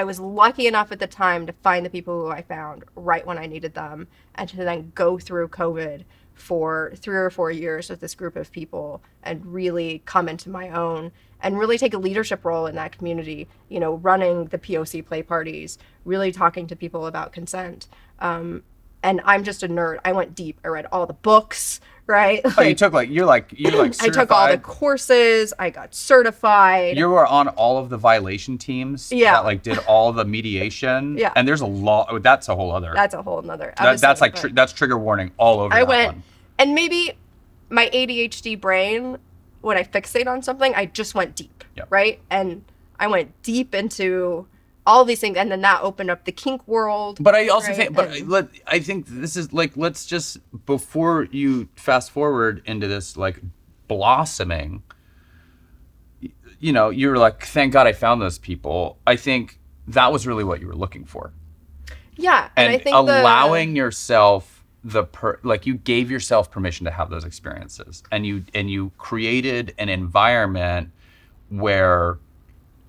was lucky enough at the time to find the people who I found right when I needed them, and to then go through COVID for 3 or 4 years with this group of people and really come into my own and really take a leadership role in that community, running the POC play parties, really talking to people about consent. And I'm just a nerd. I went deep. I read all the books, right? Oh, you took you're certified. I took all the courses. I got certified. You were on all of the violation teams. Yeah. That did all the mediation. Yeah. And there's a lot. That's a whole other. That's a whole nother That's episode. that's trigger warning all over. One. And maybe my ADHD brain, when I fixate on something, I just went deep, right? And I went deep into all of these things, and then that opened up the kink world. But I also think, I think this is let's just, before you fast forward into this blossoming, you were like, thank God I found those people. I think that was really what you were looking for. Yeah, and I think allowing yourself you gave yourself permission to have those experiences, and you created an environment where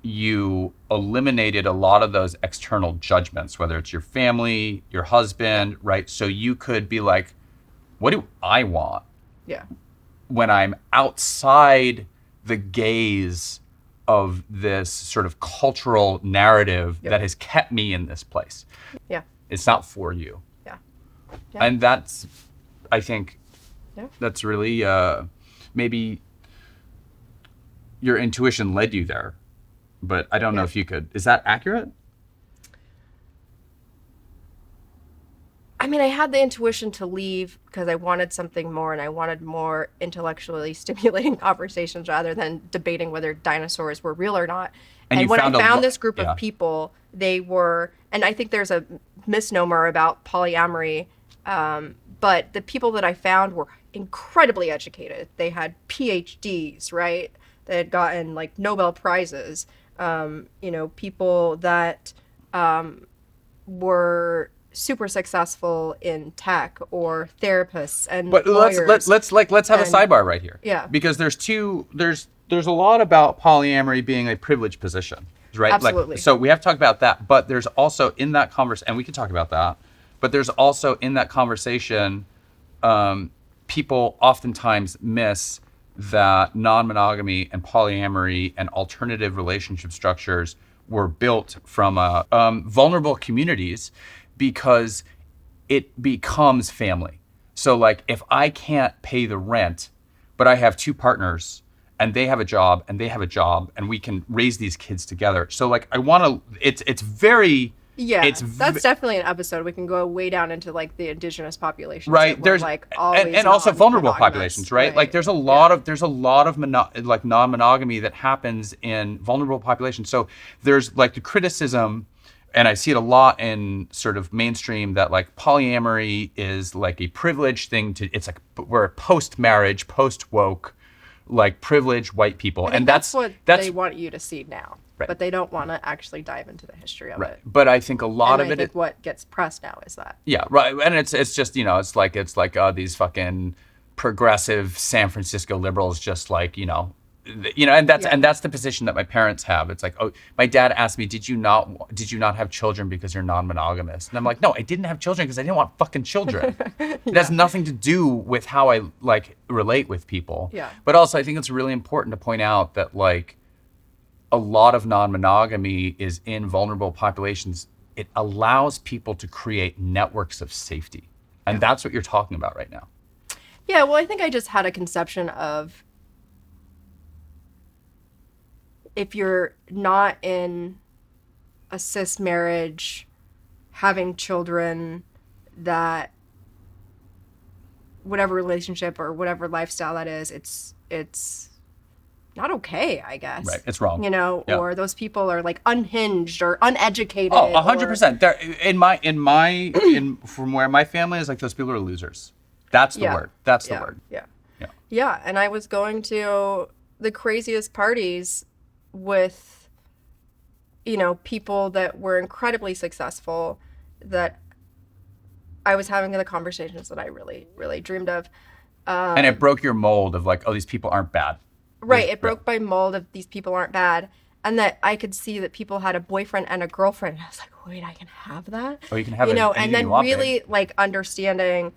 you eliminated a lot of those external judgments, whether it's your family, your husband, right? So you could be like, what do I want? Yeah. When I'm outside the gaze of this sort of cultural narrative that has kept me in this place. Yeah. It's not for you. Yeah. And that's, I think, that's really, maybe your intuition led you there. But I don't know if you could. Is that accurate? I mean, I had the intuition to leave because I wanted something more, and I wanted more intellectually stimulating conversations rather than debating whether dinosaurs were real or not. And when I found this group of people, they were, and I think there's a misnomer about polyamory, but the people that I found were incredibly educated. They had PhDs, right? They had gotten Nobel Prizes. People that were super successful in tech, or therapists and lawyers. let's have a sidebar right here. Yeah. Because there's a lot about polyamory being a privileged position, right? Absolutely. So we have to talk about that, but there's also in that conversation, and we can talk about that, but there's also in that conversation, people oftentimes miss that non-monogamy and polyamory and alternative relationship structures were built from vulnerable communities, because it becomes family. So if I can't pay the rent, but I have two partners and they have a job and they have a job, and we can raise these kids together. So I want to, it's very... Yeah, that's definitely an episode. We can go way down into the indigenous populations, right? There's always and also vulnerable populations, right? There's a lot of non-monogamy that happens in vulnerable populations. So there's the criticism, and I see it a lot in sort of mainstream, that polyamory is a privileged thing to. It's we're post-marriage, post-woke, privileged white people, and that's what they want you to see now. Right. But they don't want to actually dive into the history of it. But I think a lot of it. What gets pressed now is that. Yeah, right. And it's just it's like these fucking progressive San Francisco liberals, just and that's the position that my parents have. It's my dad asked me, did you not have children because you're non-monogamous? And I'm like, no, I didn't have children because I didn't want fucking children. It has nothing to do with how I relate with people. Yeah. But also, I think it's really important to point out that a lot of non-monogamy is in vulnerable populations. It allows people to create networks of safety. And that's what you're talking about right now. Yeah, well, I think I just had a conception of, if you're not in a cis marriage, having children, that whatever relationship or whatever lifestyle that is, it's not okay, I guess. Right, it's wrong. Or those people are unhinged or uneducated. Oh, 100%. There from where my family is, those people are losers. That's the word. That's the word. Yeah. Yeah, and I was going to the craziest parties with people that were incredibly successful that I was having the conversations that I really, really dreamed of. And it broke your mold of like, oh, these people aren't bad. Right. It broke my mold of these people aren't bad. And that I could see that people had a boyfriend and a girlfriend. And I was like, wait, I can have that? Oh, you can have and then really like understanding,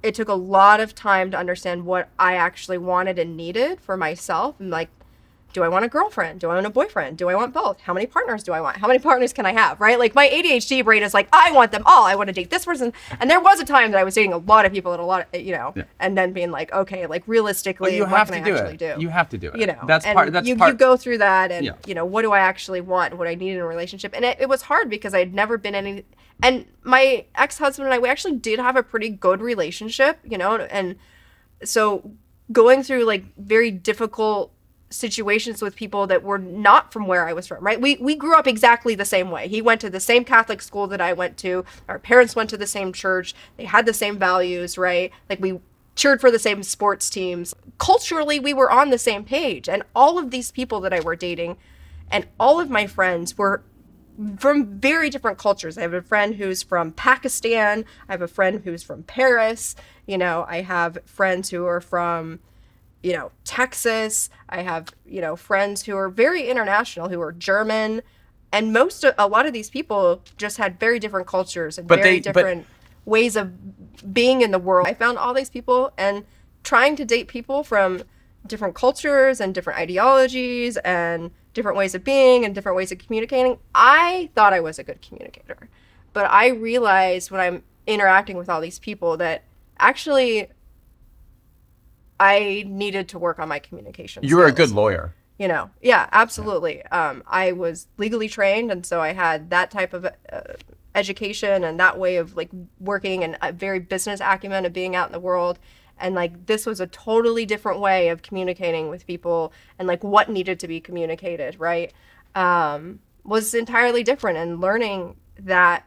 it took a lot of time to understand what I actually wanted and needed for myself. And like, do I want a girlfriend? Do I want a boyfriend? Do I want both? How many partners do I want? How many partners can I have? Right? Like my ADHD brain is like, I want them all. I want to date this person. And there was a time that I was dating a lot of people and and then being like, okay, like realistically, what can I actually do? You have to do it. That's part. You go through that and, what do I actually want? What I need in a relationship? And it was hard because I had never been any, and my ex-husband and I, we actually did have a pretty good relationship, and so going through like very difficult situations with people that were not from where I was from, right? We grew up exactly the same way. He went to the same Catholic school that I went to. Our parents went to the same church. They had the same values, right? Like we cheered for the same sports teams. Culturally, we were on the same page. And all of these people that I were dating and all of my friends were from very different cultures. I have a friend who's from Pakistan. I have a friend who's from Paris. I have friends who are from Texas. I have, friends who are very international, who are German. And a lot of these people just had very different cultures and different ways of being in the world. I found all these people and trying to date people from different cultures and different ideologies and different ways of being and different ways of communicating. I thought I was a good communicator. But I realized when I'm interacting with all these people that actually I needed to work on my communication skills. You were a good lawyer. Yeah, absolutely. I was legally trained, and so I had that type of education and that way of like working and a very business acumen of being out in the world. And like this was a totally different way of communicating with people and like what needed to be communicated, right? Was entirely different, and learning that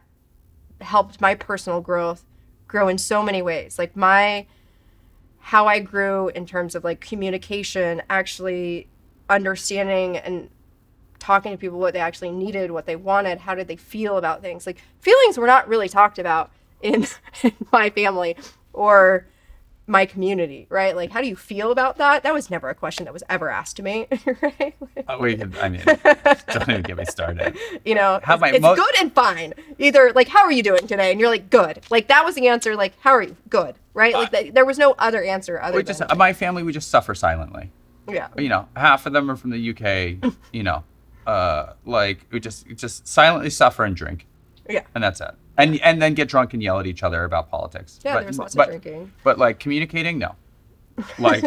helped my personal growth grow in so many ways. Like how I grew in terms of like communication, actually understanding and talking to people what they actually needed, what they wanted, how did they feel about things. Like feelings were not really talked about in my family or my community, right? Like, how do you feel about that? That was never a question that was ever asked to me, right? Don't even get me started. It's good and fine. Either like, how are you doing today? And you're like, good. Like that was the answer. Like, how are you? Good. Right? Like there was no other answer than my family, we just suffer silently. Yeah. Half of them are from the UK, like we just silently suffer and drink. Yeah. And that's it. And then get drunk and yell at each other about politics. Yeah, there's lots of drinking. But like communicating, no. Like,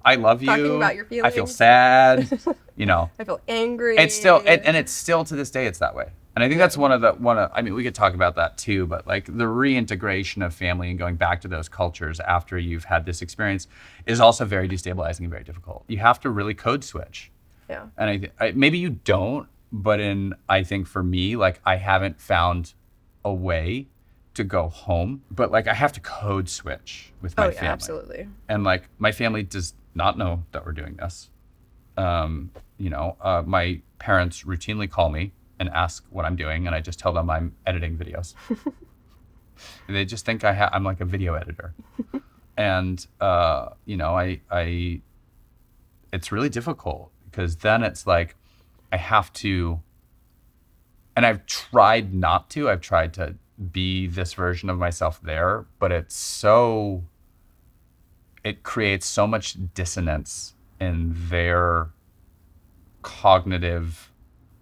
I love you. Talking about your feelings. I feel sad. I feel angry. It's still, and it's still to this day, it's that way. And I think that's we could talk about that too, but like the reintegration of family and going back to those cultures after you've had this experience is also very destabilizing and very difficult. You have to really code switch. Yeah. And maybe you don't, but I think for me, like I haven't found a way to go home, but like I have to code switch with my family. Absolutely. And like my family does not know that we're doing this. My parents routinely call me and ask what I'm doing, and I just tell them I'm editing videos. They just think I'm like a video editor. And it's really difficult because then it's like I have to, and I've tried not to. I've tried to be this version of myself there, but it creates so much dissonance in their cognitive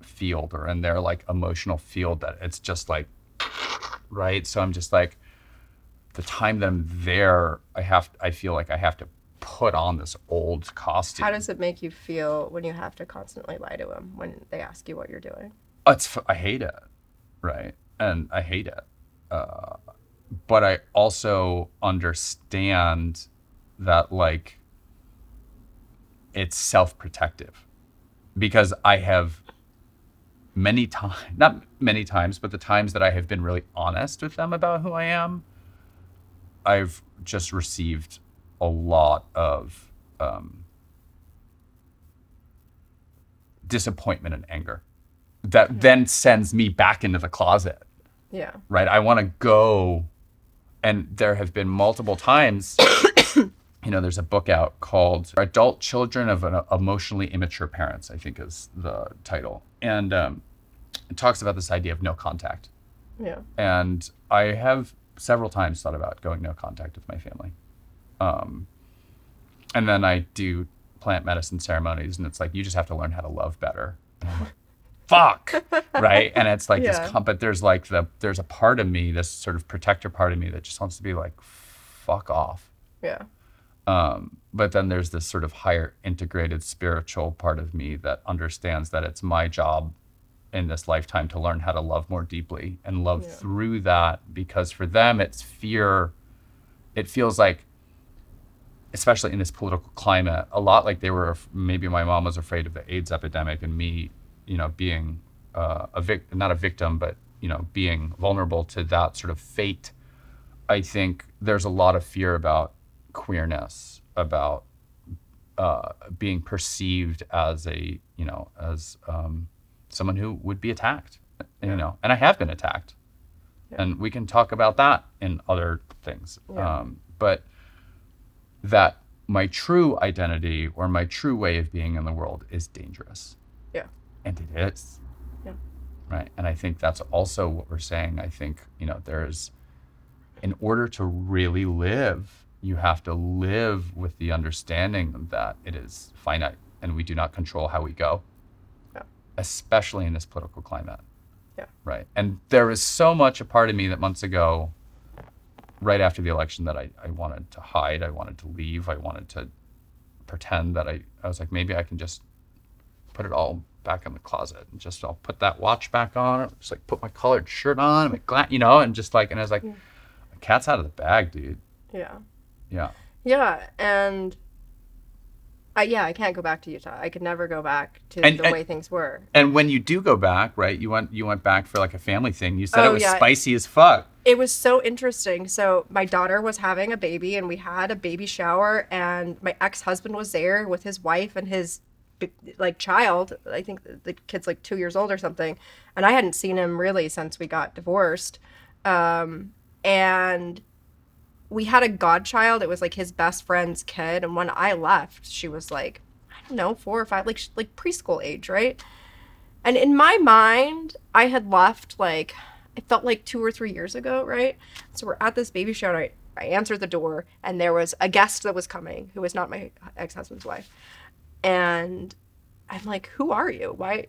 field or in their like emotional field that it's just like, right? So I'm just like, the time that I'm there, I feel like I have to put on this old costume. How does it make you feel when you have to constantly lie to them when they ask you what you're doing? I hate it, right? And I hate it. But I also understand that like it's self-protective because I have not many times, but the times that I have been really honest with them about who I am, I've just received a lot of disappointment and anger that then sends me back into the closet. Yeah. Right? I want to go, and there have been multiple times, there's a book out called Adult Children of Emotionally Immature Parents, I think is the title. And it talks about this idea of no contact. Yeah. And I have several times thought about going no contact with my family. And then I do plant medicine ceremonies, and it's like, you just have to learn how to love better. And I'm like, fuck, right? And it's like Yeah. but there's like there's a part of me, this sort of protector part of me that just wants to be like, fuck off. Yeah. But then there's this sort of higher integrated spiritual part of me that understands that it's my job in this lifetime to learn how to love more deeply and love through that, because for them it's fear. It feels like, especially in this political climate, a lot like maybe my mom was afraid of the AIDS epidemic and me, being not a victim, but, being vulnerable to that sort of fate. I think there's a lot of fear about queerness, about being perceived as someone who would be attacked, and I have been attacked. Yeah. And we can talk about that in other things. Yeah. But that my true identity or my true way of being in the world is dangerous. Yeah. And it is. Yeah. Right. And I think that's also what we're saying. I think, there's, in order to really live, you have to live with the understanding that it is finite and we do not control how we go. Yeah. Especially in this political climate. Yeah. Right. And there was so much a part of me that months ago, right after the election, that I wanted to hide, I wanted to leave, I wanted to pretend that I was like, maybe I can just put it all back in the closet and just I'll put that watch back on, just like put my collared shirt on, and just like, and I was like, the cat's out of the bag, dude. Yeah. Yeah. Yeah, and I can't go back to Utah. I could never go back to the way things were. And when you do go back, right, you went back for like a family thing. You said it was spicy as fuck. It was so interesting. So my daughter was having a baby, and we had a baby shower, and my ex-husband was there with his wife and his child. I think the kid's like 2 years old or something, and I hadn't seen him really since we got divorced. And we had a godchild. It was like his best friend's kid. And when I left, she was like, I don't know, 4 or 5, like preschool age, right? And in my mind, I had left it felt like 2 or 3 years ago, right? So we're at this baby shower. I answered the door, and there was a guest that was coming who was not my ex-husband's wife. And I'm like, who are you? Why?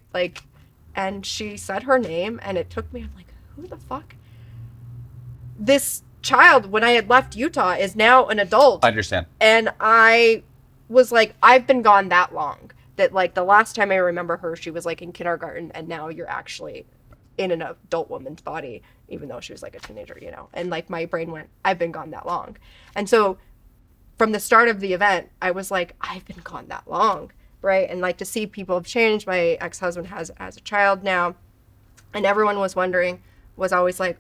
And she said her name, and it took me, I'm like, who the fuck? This child, when I had left Utah, is now an adult. I understand. And I was like, I've been gone that long that the last time I remember her, she was in kindergarten, and now you're actually in an adult woman's body, even though she was a teenager, and my brain went, I've been gone that long. And so from the start of the event, I was like, I've been gone that long, right? And to see people have changed. My ex-husband has a child now, and everyone was always like,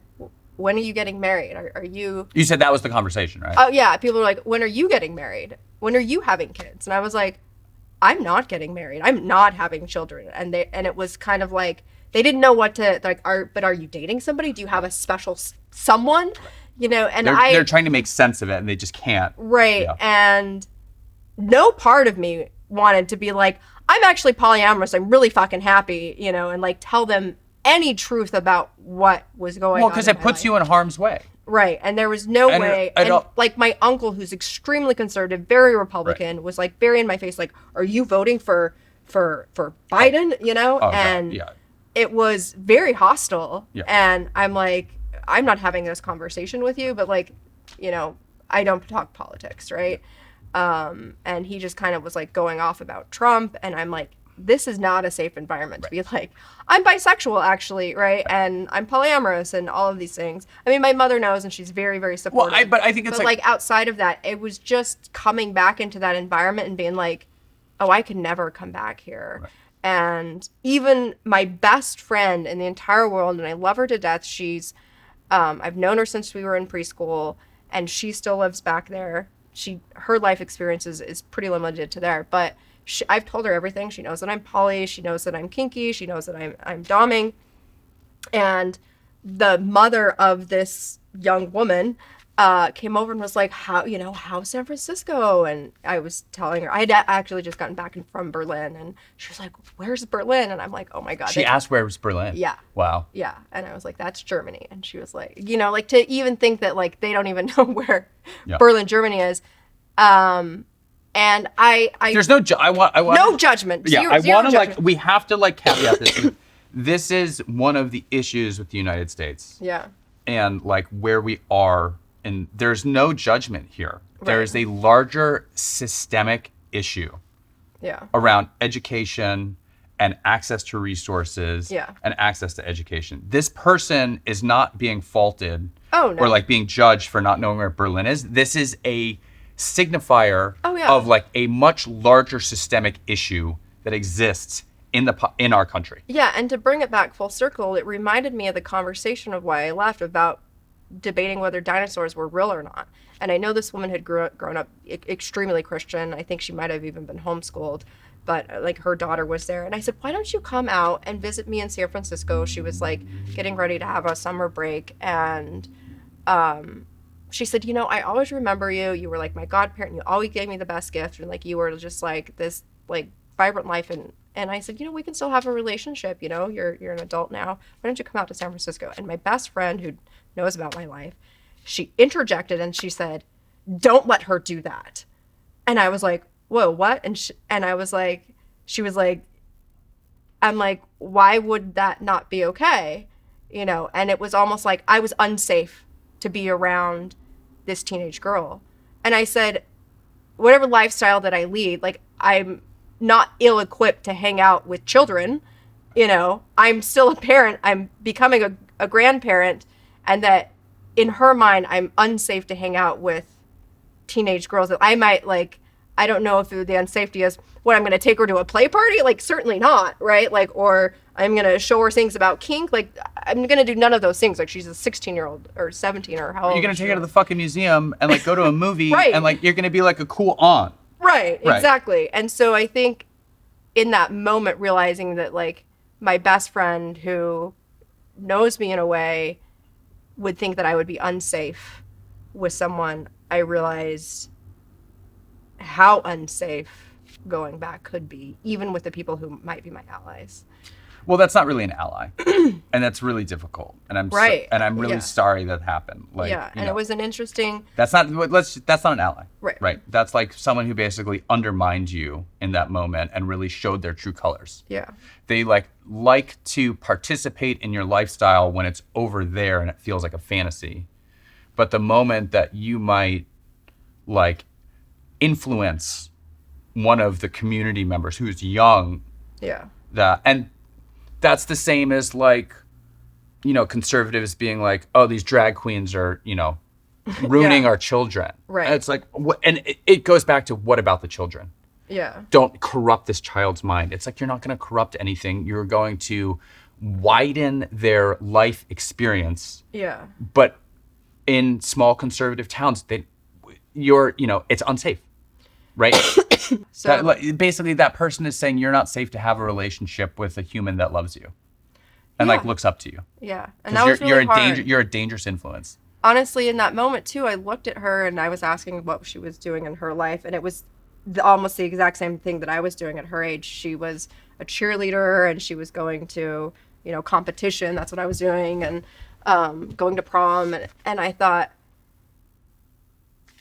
when are you getting married? Are you... You said that was the conversation, right? Oh, yeah. People were like, when are you getting married? When are you having kids? And I was like, I'm not getting married. I'm not having children. And it was kind of like, they didn't know what to, but are you dating somebody? Do you have a special someone? And they're trying to make sense of it, and they just can't. Right. Yeah. And no part of me wanted to be like, I'm actually polyamorous. I'm really fucking happy, and tell them any truth about what was going on. Well, because it puts you in harm's way. Right. And there was no way. And my uncle, who's extremely conservative, very Republican, was very in my face, are you voting for Biden? And it was very hostile. Yeah. And I'm like, I'm not having this conversation with you, but I don't talk politics, right? And he just kind of was going off about Trump, and I'm like, this is not a safe environment to be like, I'm bisexual, actually, right? And I'm polyamorous and all of these things. I mean, my mother knows, and she's very, very supportive. Well, but I think it's outside of that, it was just coming back into that environment and being like, oh, I can never come back here. Right. And even my best friend in the entire world, and I love her to death, she's, I've known her since we were in preschool, and she still lives back there. Her life experience is pretty limited to there, but I've told her everything. She knows that I'm poly. She knows that I'm kinky. She knows that I'm doming. And the mother of this young woman came over and was like, how's San Francisco? And I was telling her, I had actually just gotten back from Berlin, and she was like, where's Berlin? And I'm like, oh my God. She asked where was Berlin? Yeah. Wow. Yeah. And I was like, that's Germany. And she was like, like to even think that like they don't even know where Berlin, Germany is. And I there's no, I want no judgment. Yeah. Zero, I want to judgment. we have to caveat this. This is one of the issues with the United States. Yeah. And where we are. And there's no judgment here. Right. There is a larger systemic issue around education and access to resources and access to education. This person is not being faulted or being judged for not knowing where Berlin is. This is a signifier of a much larger systemic issue that exists in our country. Yeah, and to bring it back full circle, it reminded me of the conversation of why I left about debating whether dinosaurs were real or not. And I know this woman had grown up extremely Christian. I think she might have even been homeschooled, but her daughter was there. And I said, why don't you come out and visit me in San Francisco? She was getting ready to have a summer break. And she said, I always remember you. You were my godparent. You always gave me the best gift. And you were just this vibrant life. And I said, we can still have a relationship. You're an adult now. Why don't you come out to San Francisco? And my best friend who knows about my life, she interjected and she said, don't let her do that. And I was like, whoa, what? And I was like, she was like, I'm like, why would that not be okay? And it was almost like I was unsafe to be around this teenage girl. And I said, whatever lifestyle that I lead, I'm not ill-equipped to hang out with children. I'm still a parent. I'm becoming a grandparent. And that in her mind, I'm unsafe to hang out with teenage girls. That I might I don't know if the unsafety is what I'm going to take her to a play party. Certainly not, right? Or I'm going to show her things about kink. I'm going to do none of those things. She's a 16-year-old or 17 or how old. You're going to take her to the fucking museum and go to a movie right. And you're going to be a cool aunt. Right, exactly. And so I think in that moment, realizing that my best friend who knows me in a way would think that I would be unsafe with someone, I realized how unsafe going back could be, even with the people who might be my allies. Well, that's not really an ally, and that's really difficult. And I'm I'm really sorry that happened. It was an interesting. That's not an ally. Right. Right. That's someone who basically undermined you in that moment and really showed their true colors. Yeah. They like to participate in your lifestyle when it's over there and it feels like a fantasy, but the moment that you might influence one of the community members who's young. Yeah. That's the same as conservatives being oh, these drag queens are, ruining our children. Right. And it's and it goes back to what about the children? Yeah. Don't corrupt this child's mind. It's you're not going to corrupt anything. You're going to widen their life experience. Yeah. But in small conservative towns, it's unsafe. Right? So basically that person is saying you're not safe to have a relationship with a human that loves you and looks up to you. Yeah. And that was really hard. You're a dangerous influence. Honestly, in that moment too, I looked at her and I was asking what she was doing in her life, and it was almost the exact same thing that I was doing at her age. She was a cheerleader and she was going to, competition. That's what I was doing, and going to prom, and I thought,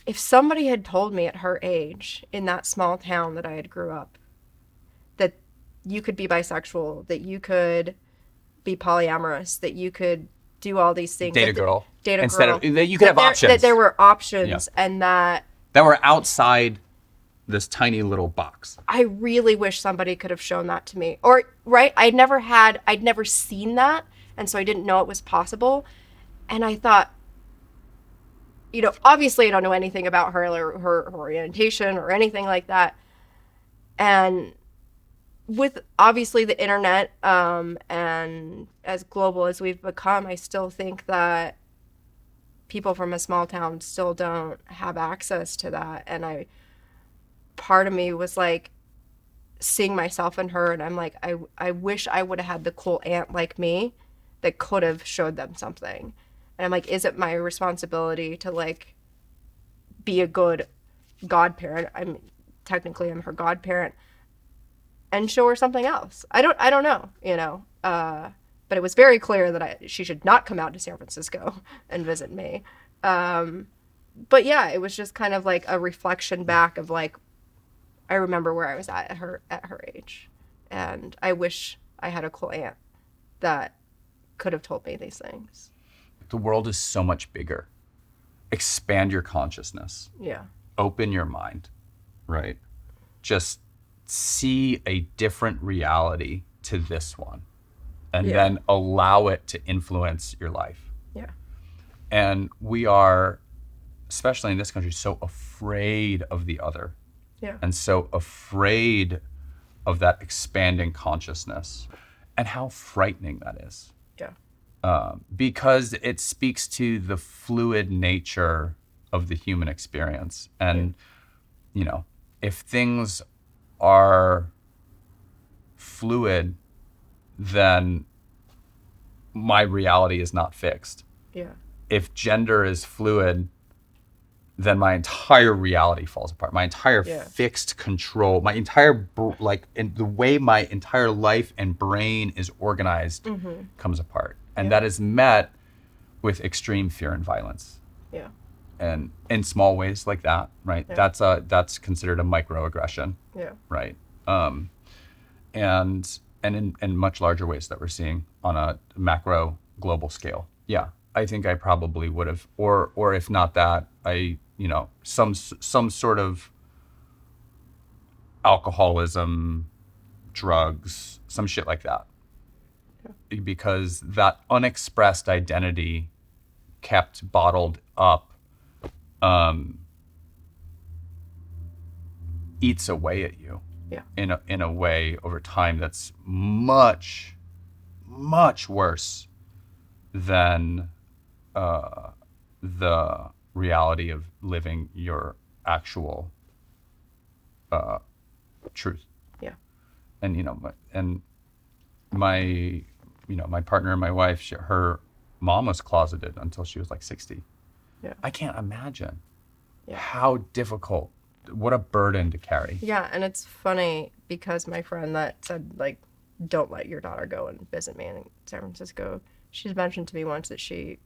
if somebody had told me at her age in that small town that I had grew up that you could be bisexual, that you could be polyamorous, that you could do all these things. Date a girl. Instead of, that you could have options. That there were options and that were outside this tiny little box. I really wish somebody could have shown that to me. Or, right, I'd never seen that, and so I didn't know it was possible. And I thought, obviously I don't know anything about her or her orientation or anything like that. And with obviously the internet, and as global as we've become, I still think that people from a small town still don't have access to that. And part of me was seeing myself in her, and I'm like, I wish I would have had the cool aunt like me that could have showed them something. And I'm like, is it my responsibility to like be a good godparent? Technically I'm her godparent, and show her something else. I don't know, you know. But it was very clear that she should not come out to San Francisco and visit me. But yeah, it was just kind of like a reflection back of like, I remember where I was at her age, and I wish I had a cool aunt that could have told me these things. The world is so much bigger. Expand your consciousness. Yeah. Open your mind, right? Just see a different reality to this one, and then allow it to influence your life. Yeah. And we are, especially in this country, so afraid of the other. Yeah. And so afraid of that expanding consciousness, and how frightening that is. Yeah. Because it speaks to the fluid nature of the human experience. And, you know, if things are fluid, then my reality is not fixed. Yeah. If gender is fluid, then my entire reality falls apart. My entire fixed control, my entire, in the way my entire life and brain is organized comes apart. And that is met with extreme fear and violence. Yeah. And in small ways like that, right? Yeah. That's considered a microaggression. Yeah. Right. And in much larger ways that we're seeing on a macro global scale. Yeah. I think I probably would have, or if not that, some sort of alcoholism, drugs, some shit like that. Yeah. Because that unexpressed identity kept bottled up eats away at you. Yeah. In a way over time that's much, much worse than the reality of living your actual truth. Yeah. And my partner and my wife, her mom was closeted until she was like 60. Yeah. I can't imagine how difficult, what a burden to carry. Yeah, and it's funny because my friend that said like, don't let your daughter go and visit me in San Francisco, she's mentioned to me once that she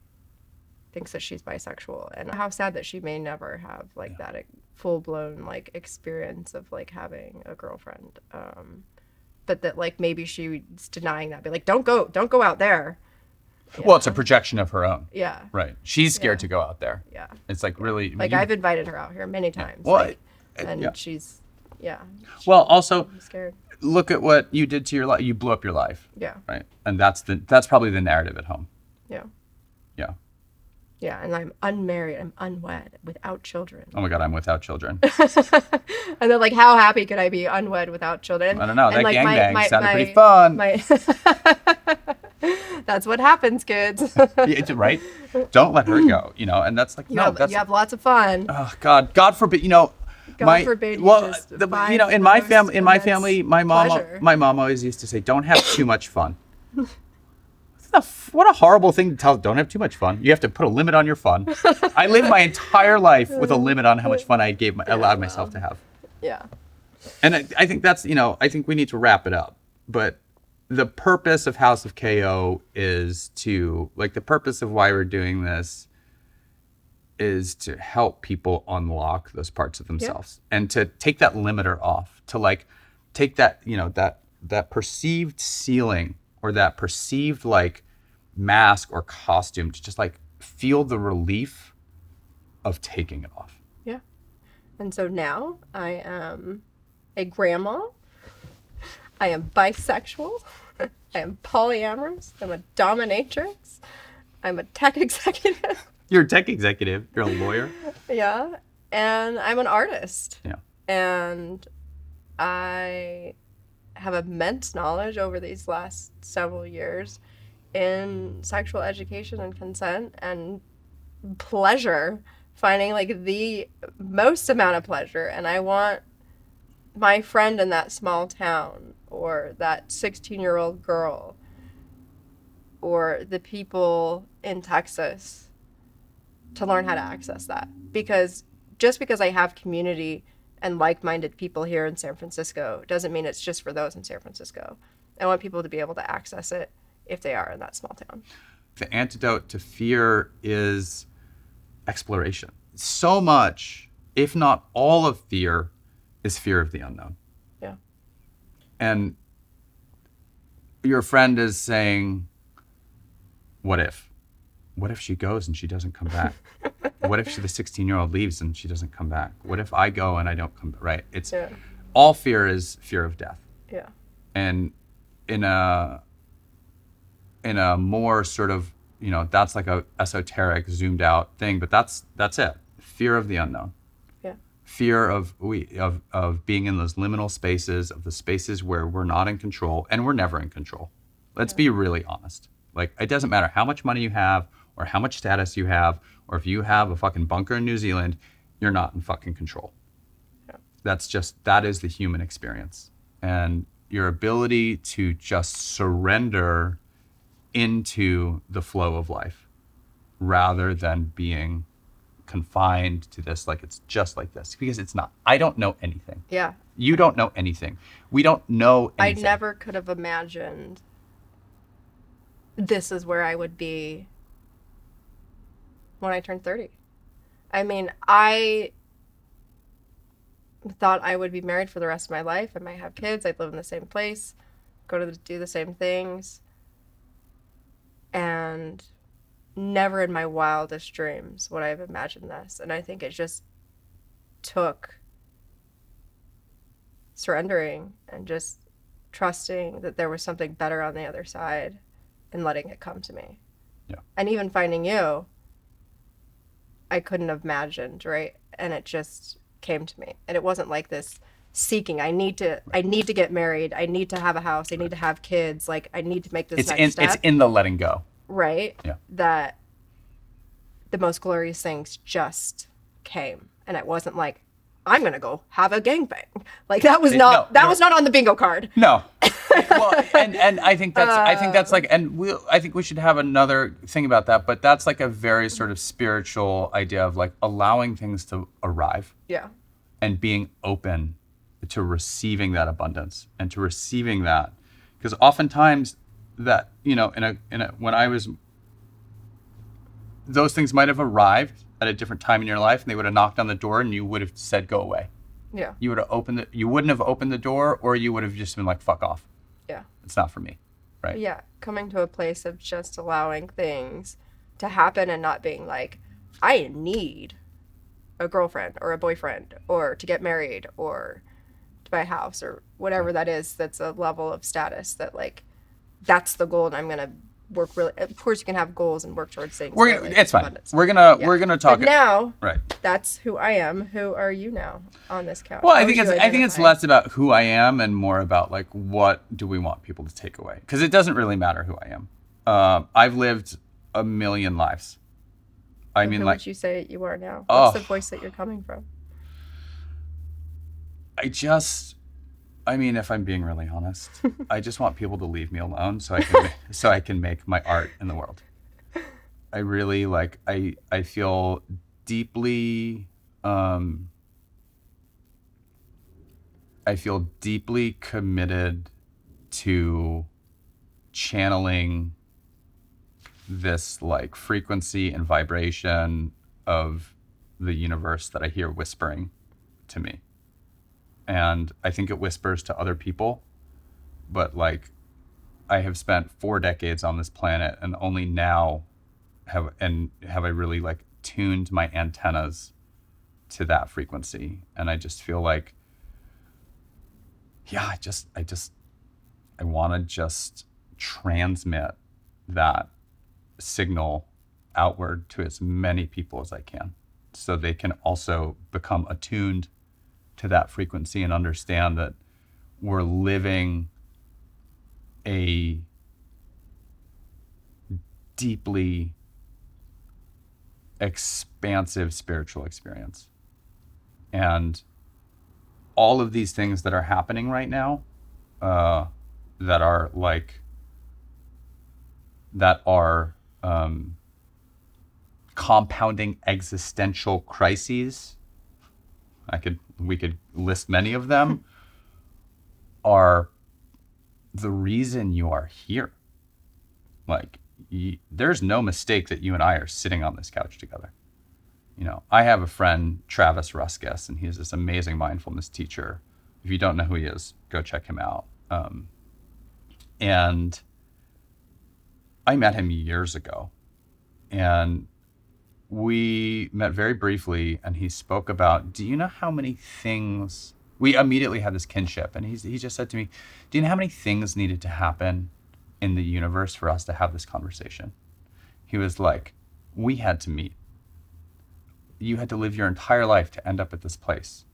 thinks that she's bisexual, and how sad that she may never have like that full-blown like experience of like having a girlfriend, but that like maybe she's denying that, be like, don't go out there. Well, it's a projection of her own. Yeah. Right. She's scared to go out there. Yeah. It's like really like I've invited her out here many times. Well, and she's well, also I'm scared. Look at what you did to your life. You blew up your life. Yeah. Right. And that's probably the narrative at home. Yeah. Yeah. Yeah, and I'm unmarried, I'm unwed, without children. Oh my God, I'm without children. And then, like, how happy could I be unwed without children? I don't know. And, that like, gangbang sounded pretty fun. That's what happens, kids. Right? Don't let her go, and that's like, you have lots of fun. Oh, God forbid, God forbid you just find in my family, my pleasure. mom always used to say, don't have too much fun. What a horrible thing to tell. Don't have too much fun. You have to put a limit on your fun. I lived my entire life with a limit on how much fun I allowed myself to have. Yeah. And I think that's, I think we need to wrap it up. But the purpose of House of KO is to, the purpose of why we're doing this is to help people unlock those parts of themselves and to take that limiter off, to take that, that perceived ceiling or that perceived mask or costume, to just feel the relief of taking it off. Yeah. And so now I am a grandma. I am bisexual. I am polyamorous. I'm a dominatrix. I'm a tech executive. You're a tech executive. You're a lawyer. Yeah. And I'm an artist. Yeah. And I have immense knowledge over these last several years in sexual education and consent and pleasure, finding the most amount of pleasure. And I want my friend in that small town, or that 16-year-old girl, or the people in Texas, to learn how to access that. Because just because I have community and like-minded people here in San Francisco doesn't mean it's just for those in San Francisco. I want people to be able to access it if they are in that small town. The antidote to fear is exploration. So much, if not all of fear, is fear of the unknown. Yeah. And your friend is saying, what if? What if she goes and she doesn't come back? What if the 16-year-old leaves and she doesn't come back? What if I go and I don't come back? Right? It's all fear is fear of death. Yeah. And in a more sort of, that's like a esoteric, zoomed out thing, but that's it. Fear of the unknown. Yeah. Fear of being in those liminal spaces, of the spaces where we're not in control, and we're never in control. Let's be really honest. Like, it doesn't matter how much money you have, or how much status you have, or if you have a fucking bunker in New Zealand, you're not in fucking control. Yeah. That is the human experience. And your ability to just surrender into the flow of life rather than being confined to this, like it's just like this, because it's not. I don't know anything. Yeah. You don't know anything. We don't know anything. I never could have imagined this is where I would be when I turned 30. I mean, I thought I would be married for the rest of my life. I might have kids. I'd live in the same place, do the same things. And never in my wildest dreams would I have imagined this. And I think it just took surrendering and just trusting that there was something better on the other side and letting it come to me. Yeah. And even finding you, I couldn't have imagined, right? And it just came to me. And it wasn't like this seeking. I need to get married. I need to have a house. I need to have kids. Like, I need to make this next step. It's in the letting go. Right? Yeah. That the most glorious things just came. And it wasn't like, I'm going to go have a gangbang. Like, that was not on the bingo card. No. Well, and I think that's like, and I think we should have another thing about that, but that's like a very sort of spiritual idea of like allowing things to arrive. Yeah. And being open to receiving that abundance and to receiving that. Because oftentimes that, when I was, those things might have arrived at a different time in your life, and they would have knocked on the door and you would have said, go away. Yeah. You wouldn't have opened the door, or you would have just been like, fuck off. Yeah. It's not for me. Right. Yeah. Coming to a place of just allowing things to happen and not being like, I need a girlfriend or a boyfriend or to get married or to buy a house or whatever that is. That's a level of status that, like, that's the goal, and I'm going to work really. Of course, you can have goals and work towards things. It's fine. Abundance. We're gonna talk. But now, right? That's who I am. Who are you now on this couch? Well, I think it's less about who I am and more about like what do we want people to take away, because it doesn't really matter who I am. I've lived a million lives. I mean, who like, would you say you are now? What's the voice that you're coming from? If I'm being really honest, I just want people to leave me alone so I can make my art in the world. I really I feel deeply committed to channeling this like frequency and vibration of the universe that I hear whispering to me. And I think it whispers to other people, but like I have spent 4 decades on this planet, and only now have I really like tuned my antennas to that frequency. And I just feel like, yeah, I want to just transmit that signal outward to as many people as I can, so they can also become attuned to that frequency and understand that we're living a deeply expansive spiritual experience. And all of these things that are happening right now, that are compounding existential crises, we could list many of them, are the reason you are here. Like, there's no mistake that you and I are sitting on this couch together. I have a friend, Travis Ruskus, and he's this amazing mindfulness teacher. If you don't know who he is, go check him out. And I met him years ago, and we met very briefly, and he spoke about, do you know how many things, we immediately had this kinship, and he just said to me, do you know how many things needed to happen in the universe for us to have this conversation? He was like, we had to meet. You had to live your entire life to end up at this place.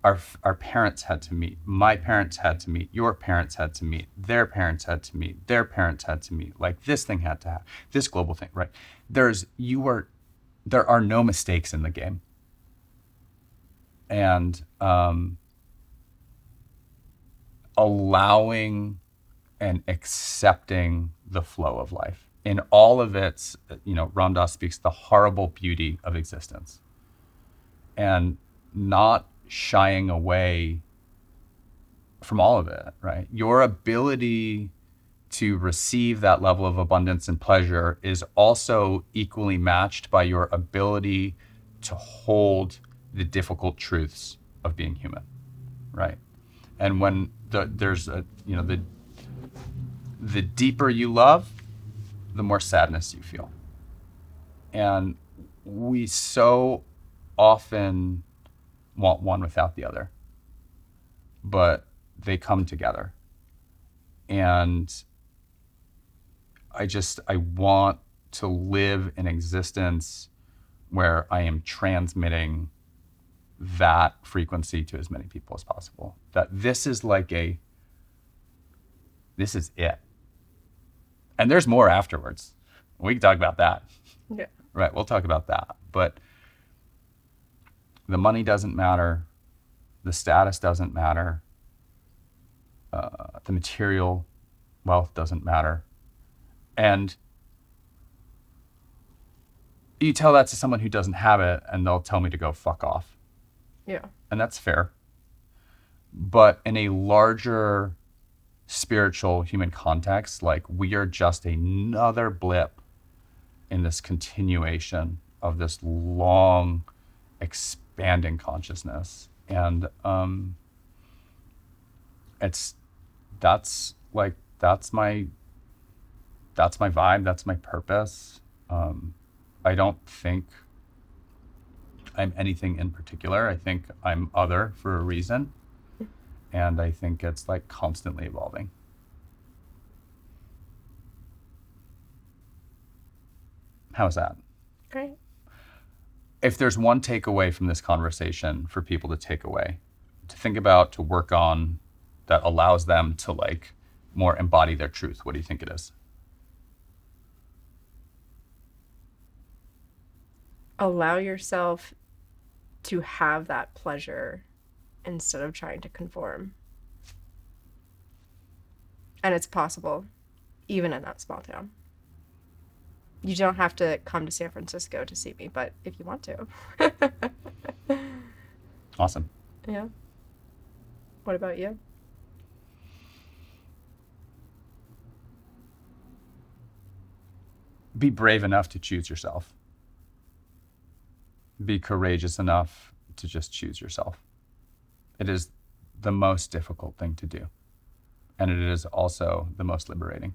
Our parents had to meet. My parents had to meet. Your parents had to meet. Their parents had to meet. Their parents had to meet. Like, this thing had to happen. This global thing, right? There are no mistakes in the game. And allowing and accepting the flow of life in all of its, Ram Dass speaks the horrible beauty of existence, and not shying away from all of it, right? Your ability to receive that level of abundance and pleasure is also equally matched by your ability to hold the difficult truths of being human, right? And when the deeper you love, the more sadness you feel. And we so often want one without the other, but they come together. And I want to live an existence where I am transmitting that frequency to as many people as possible. That this is it. And there's more afterwards. We can talk about that. Yeah. Right, we'll talk about that. But the money doesn't matter. The status doesn't matter. The material wealth doesn't matter. And you tell that to someone who doesn't have it, and they'll tell me to go fuck off. Yeah. And that's fair. But in a larger spiritual human context, like, we are just another blip in this continuation of this long expanding consciousness. And that's my vibe, that's my purpose. I don't think I'm anything in particular. I think I'm other for a reason. And I think it's constantly evolving. How's that? Great. If there's one takeaway from this conversation for people to take away, to think about, to work on, that allows them to more embody their truth, what do you think it is? Allow yourself to have that pleasure instead of trying to conform. And it's possible, even in that small town. You don't have to come to San Francisco to see me, but if you want to. Awesome. Yeah. What about you? Be brave enough to choose yourself. Be courageous enough to just choose yourself. It is the most difficult thing to do. And it is also the most liberating.